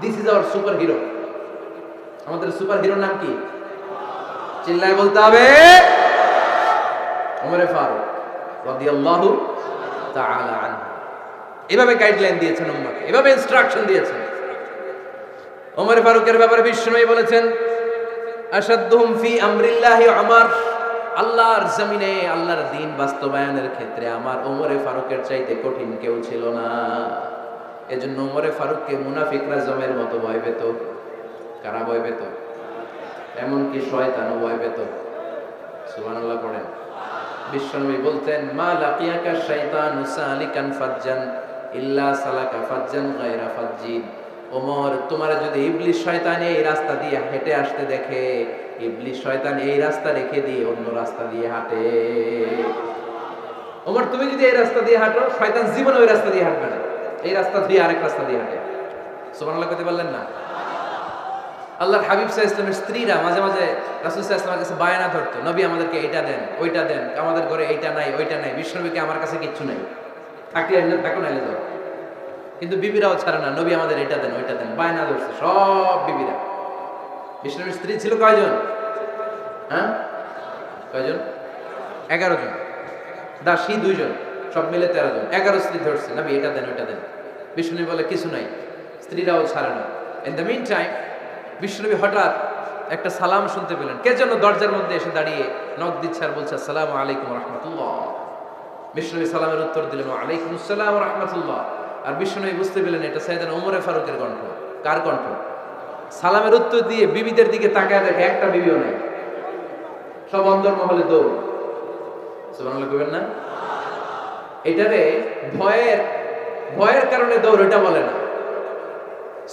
This is our super hero. আমাদের সুপার হিরোর নাম কি? চিল্লায় বলতে হবে, ওমরে ফারুক রাদিয়াল্লাহু তাআলা আনহু। এভাবে গাইডলাইন দিয়েছেন উম্মাহকে, এভাবে ইনস্ট্রাকশন দিয়েছেন। ওমর ফারুকের ব্যাপারে বিশ্বনবী বলেছেন, আশাদ্দুহুম ফি আমরিল্লাহি উমর, আল্লাহর জমিনে আল্লাহর দ্বীন বাস্তবায়নের ক্ষেত্রে আমার ওমরে ফারুকের চাইতে কঠিন কেউ ছিল না। এজন্য ওমরে ফারুককে মুনাফিকরা জমের মতো ভয় পেত। কারা ভয় পেত? এমনকি শয়তানও ভয় পেত। সুবহানাল্লাহ পড়েন। বিশ্বনবী বলতেন, মা লাকিয়াকা শাইতানু সালিকান ফাজ্জান ইল্লা সালাকা ফাজ্জান গায়রা ফাজ্জিন। ওমর, তোমার যদি ইবলিস শয়তান এই রাস্তা দিয়ে হেঁটে আসতে দেখে, ইবলিস শয়তান এই রাস্তা রেখে দিয়ে অন্য রাস্তা দিয়ে হাঁটে। ওমর, তুমি যদি এই রাস্তা দিয়ে হাঁটো, শয়তান জীবনে ওই রাস্তা দিয়ে হাঁটবে না, এই রাস্তা দিয়ে আরেক রাস্তা দিয়ে হাঁটে। সুবহানাল্লাহ কইতে পারলেন না? আল্লাহর হাবিব সাল্লাল্লাহু আলাইহি ওয়াসাল্লামের স্ত্রীরা মাঝে মাঝে রাসূল সাল্লাল্লাহু আলাইহি ওয়াসাল্লামের কাছে বায়না ধরতো, নবী আমাদেরকে এইটা দেন, ওইটা দেন, আমাদের ঘরে এইটা নাই, ওইটা নাই। বিশ্বনবীকে, আমার কাছে কিচ্ছু নাই, থাকলে এনে থাকো, নাইলে যাও। কিন্তু বিবিরাও ছাড়ে না, নবী আমাদের এটা দেন, ওইটা দেন, বায়না ধরছে সব বিবিরা। বিষ্ণুর স্ত্রী ছিল কয়জন? হ্যাঁ, কয়জন? 11 জন। দাসী 2 জন, সব মিলে 13 জন। 11 স্ত্রী ধরছে, নবী এটা দেন, ওইটা দেন। বিষ্ণু বলে কিছু নাই, স্ত্রীরাও ছাড়ে না। ইন দ্য মিন টাইম বিষ্ণুনবী হঠাৎ একটা সালাম শুনতে পেলেন। কে যেন দরজার মধ্যে এসে দাঁড়িয়ে নক দিচ্ছে আর বলছে, আসসালামু আলাইকুম রাহমাতুল্লাহ। বিষ্ণুনবী সালামের উত্তর দিলেন, ওয়া আলাইকুমুস সালাম রাহমাতুল্লাহ। আর বিষ্ণুনবী বুঝতে পেলেন এটা সাইয়েদনা ওমরে ফারুকের কণ্ঠ। কার কণ্ঠ? সালামের উত্তর দিয়ে বিবিদের দিকে তাকায় দেখে একটা বিবিও নাই, সব অন্দরমহলে দৌড়। সুবহানাল্লাহ কইবেন না? এটারে ভয়ের কারণে দৌড় এটা বলে না,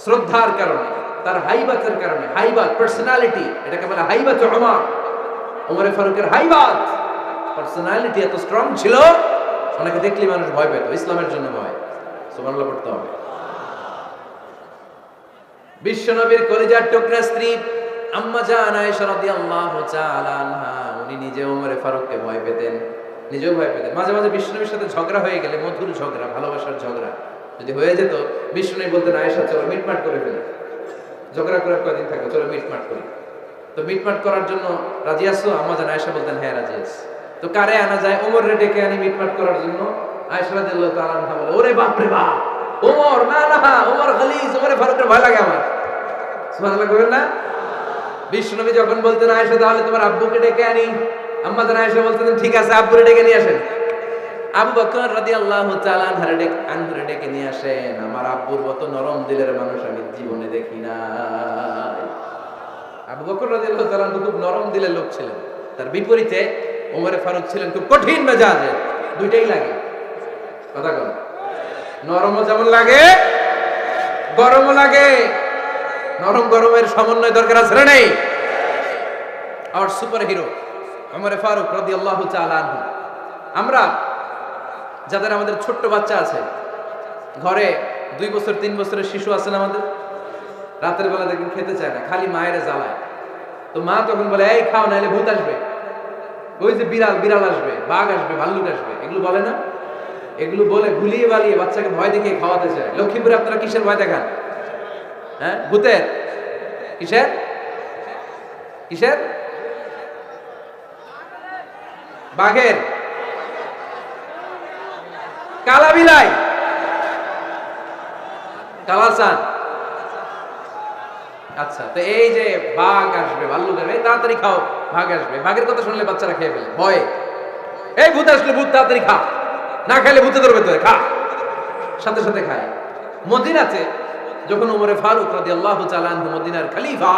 শ্রদ্ধার কারণে, তার হাইবাতের কারণে। হাইবাত, পার্সোনালিটি, এটাকে বলে হাইবাত ওমর। ওমরে ফারুকের হাইবাত, পার্সোনালিটি এত স্ট্রং ছিল, ওনাকে দেখলে মানুষ ভয় পেত, ইসলামের জন্য ভয়। সুবহানাল্লাহ পড়তে হবে। বিশ্বনবীর কলিজার টুকরা স্ত্রী আম্মা জান আয়েশা রাদিয়াল্লাহু তাআলা আনহা উনি নিজে ওমরে ফারুককে ভয় পেতেন, নিজেও ভয় পেতেন। মাঝে মাঝে বিষ্ণুনবীর সাথে ঝগড়া হয়ে গেলে, মধুর ঝগড়া, ভালোবাসার ঝগড়া যদি হয়ে যেত, বিষ্ণুনবী বলতেন আয়েশা চলো মিটমাট করে ফেলি, ঝগড়া করার কয়দিন থাকবে, চলো মিটমাট করি। তো মিটমাট করার জন্য রাজি আছো? আম্মা জান আয়েশা বলতেন হ্যাঁ রাজি আছি। তো কারে আনা যায়? ওমরে ডেকে আনি মিটমাট করার জন্য। আয়েশা রাদিয়াল্লাহু তাআলা আনহা বলে ওরে বাপ রে বাপ, ওমর না না, ওমর গলিজ, ওমরে ফারুকের ভয় লাগে আমার। সুবহানাল্লাহ করেন না? বিষ্ণুনবী যখন বলতেন আয়েশা তাহলে তোমার আব্বুকে ডেকে আনি, আম্মা জান আয়েশা বলতেন ঠিক আছে আব্বুরে ডেকে নিয়ে আসেন। আবু বকর রাদিয়াল্লাহু তাআলা আনহুরে ডেকে নিয়ে আসেন। আমার আব্বুর মতো নরম দিলের মানুষ আমি জীবনে দেখি না। আবু বকর রাদিয়াল্লাহু তাআলা খুব নরম দিলের লোক ছিলেন, তার বিপরীতে ওমরে ফারুক ছিলেন খুব কঠিন মেজাজের। দুইটাই লাগে, কথা বল, নরমও যেমন লাগে গরমও লাগে। নরম গরমের সমন্বয় দরকার আছে না নেই? আর সুপার হিরো ওমরে ফারুক রাদিয়াল্লাহু তাআলা আনহু। আমরা যাদের আমাদের ছোট্ট বাচ্চা আছে ঘরে, 2 বছর 3 বছরের শিশু আছে না আমাদের, রাতের বেলা দেখবেন খেতে চায় না, খালি মায়ের জ্বালায়। তো মা তখন বলে এই খাও নাইলে ভূত আসবে, ওই যে বিড়াল আসবে, বাঘ আসবে, ভাল্লুক আসবে, এগুলো বলে না? এগুলো বলে ভুলিয়ে বালিয়ে বাচ্চাকে ভয় দেখিয়ে খাওয়াতে চায়। লক্ষ্মীপুরে আপনারা কিসের ভয় দেখান? হ্যাঁ, ভূতের? কিসের কিসের? বাঘের? কালা বিলাই, কালাচান। আচ্ছা, তো এই যে বাঘ আসবে, ভাল্লুক আসবে, তাড়াতাড়ি খাও, বাঘ আসবে। বাঘের কথা শুনলে বাচ্চারা খেয়ে ফেলে ভয়ে, এই ভূত আসলে ভূত, তাড়াতাড়ি খা, না খাইলে ভূতে ধরবে তোরে, খা, সাথে সাথে খায়। মদিনাতে যখন ওমরে ফারুক রাদিয়াল্লাহু তাআলা আনহু মদিনার খলিফা,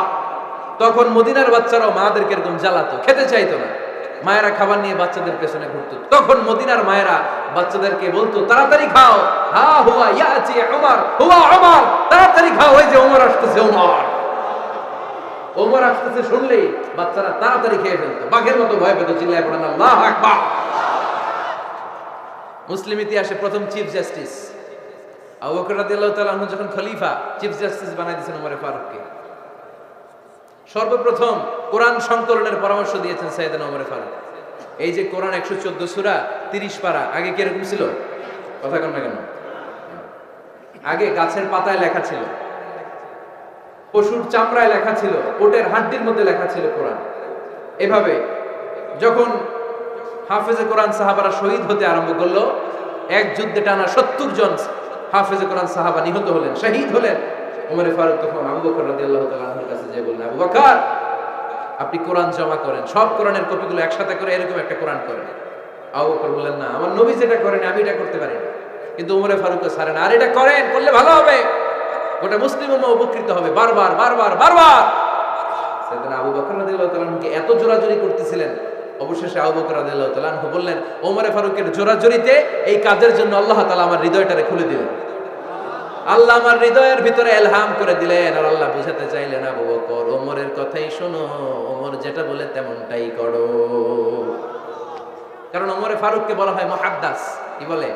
তখন মদিনার বাচ্চারাও মাদেরকে এরকম জ্বালাতো, খেতে চাইতো না। মায়েরা খাবার নিয়ে বাচ্চাদের পেছনে ঘুরতো। তখন মদিনার মায়েরা বাচ্চাদেরকে বলতো তাড়াতাড়ি খাও, হা হুয়া ইয়াতি উমর, হুয়া উমর, তাড়াতাড়ি খাও, ওই যে ওমর আসতেছে, ওমর আসতেছে শুনলেই বাচ্চারা তাড়াতাড়ি খেয়ে ফেলতো, বাঘের মতো ভয় পেত। চিল্লায় পড়েন আল্লাহু আকবার। মুসলিম ইতিহাসে প্রথম চিফ জাস্টিস আবু বকর রাদিয়াল্লাহু তাআলা আনহু যখন খলিফা, চিফ জাস্টিস বানাই দিয়েছেন ওমরে ফারুককে। সর্বপ্রথম কোরআন সংকলনের পরামর্শ দিয়েছেন সাইয়েদনা ওমরে ফারুক। এই যে কোরআন 114 সূরা 30 পারা, আগে কি এরকম ছিল? কথা কন না কেন? আগে গাছের পাতায় লেখা ছিল, পশুর চামড়ায় লেখা ছিল, ওটের হাড্ডির মধ্যে লেখা ছিল কোরআন। এভাবে যখন হাফেজে কোরআন সাহাবারা শহীদ হতে আরম্ভ করলো, এক যুদ্ধে টানা 70 জন হাফেজে কোরআন সাহাবা নিহত হলেন, শহীদ হলেন। ওমরে ফারুক তখন আবু বকর রাদিয়াল্লাহু তাআলা আনহুর কাছে যেয়ে বললেন, আবু বকর আপনি কোরআন জমা করেন, সব কোরআনের কপিগুলো একসাথে করে এরকম একটা কোরআন করেন। আবু বকর বললেন না, আমার নবী যেটা করেন আমি এটা করতে পারি না। কিন্তু ওমরে ফারুককে ছাড়েন, আর এটা করেন, করলে ভালো হবে, গোটা মুসলিম উম্মাহ উপকৃত হবে। বারবার বারবার বারবার সাইয়েদনা আবু বকর রাদিয়াল্লাহু তাআলা আনহুকে এত জোরাজুরি করতেছিলেন, অবশেষে আবু বকর রাদিয়াল্লাহু তাআলা আনহু বললেন, ওমরে ফারুকের জোরাজুরিতে এই কাজের জন্য আল্লাহ তাআলা আমার হৃদয়টারে খুলে দিলেন। আল্লাহ আমার হৃদয়ের ভিতরে ইলহাম করে দিলেন, আর আল্লাহ বুঝাতে চাইলেন আবু বকর ওমরের কথাই শোনো, ওমর যেটা বলে তেমনটাই করো। কারণ ওমরে ফারুককে বলা হয় মুহাদ্দাস। কি বলে?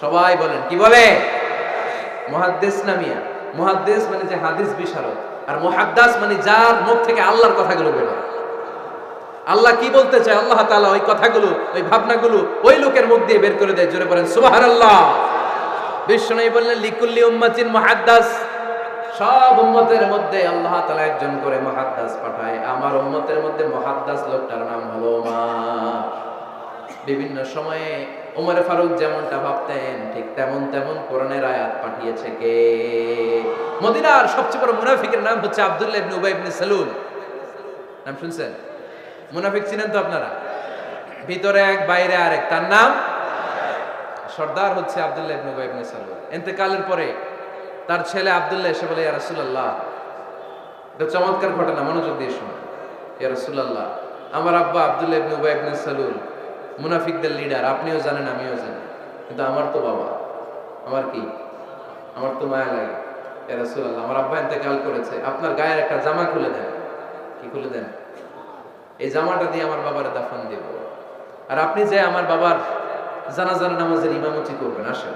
সবাই বলেন কি বলে? মুহাদ্দিস নামিয়া। মুহাদ্দিস মানে যে হাদিস বিশারদ, আর মুহাদ্দাস মানে যার মুখ থেকে আল্লাহর কথাগুলো বের হয়। আল্লাহ কি বলতে চায়, আল্লাহ তাআলা ওই কথাগুলো, ওই ভাবনাগুলো ওই লোকের মুখ দিয়ে বের করে দেয়। জোরে বলেন সুবহানাল্লাহ। বিশ্বনবী বললেন লিকুল্লি উম্মাতিন মুহাদ্দাস, সব উম্মতের মধ্যে আল্লাহ তাআলা একজন করে মুহাদ্দাস পাঠায়। আমার উম্মতের মধ্যে মুহাদ্দাস লোকটার নাম হলো ওমর। বিভিন্ন সময়ে ওমরে ফারুক যেমনটা ভাবতেন ঠিক তেমন তেমন কোরআনের আয়াত পাঠিয়েছে কে? মদিনার সবচেয়ে বড় মুনাফিকের নাম হচ্ছে আব্দুল্লাহ ইবনে উবাই ইবনে সালুল। নাম শুনছেন? মুনাফিক চিনেন তো আপনারা? ভিতরে এক বাইরে আরেক, তার নাম সর্দার হচ্ছে আব্দুল্লাহ ইবনে উবাই ইবনে সালুল। ইন্তেকালের পরে তার ছেলে আব্দুল্লাহ এসে বলে, ইয়া রাসূলুল্লাহ, এটা চমৎকার ঘটনা, মনোযোগ দিয়ে শুনুন। ইয়া রাসূলুল্লাহ, আমার আব্বা আব্দুল্লাহ ইবনে উবাই ইবনে সালুল মুনাফিকদের লিডার, আপনিও জানেন আমিও জানি, কিন্তু আমার তো বাবা, আমার কি, আমার তো মায়া লাগে। ইয়া রাসূলুল্লাহ, আমার আব্বা ইন্তেকাল করেছে, আপনার গায়ের একটা জামা খুলে দেন। কি খুলে দেন? এই জামাটা দিয়ে আমার বাবার দাফন দেব, আর আপনি যে আমার বাবার জানাজার নামাজের ইমামতি করবেন, আসেন।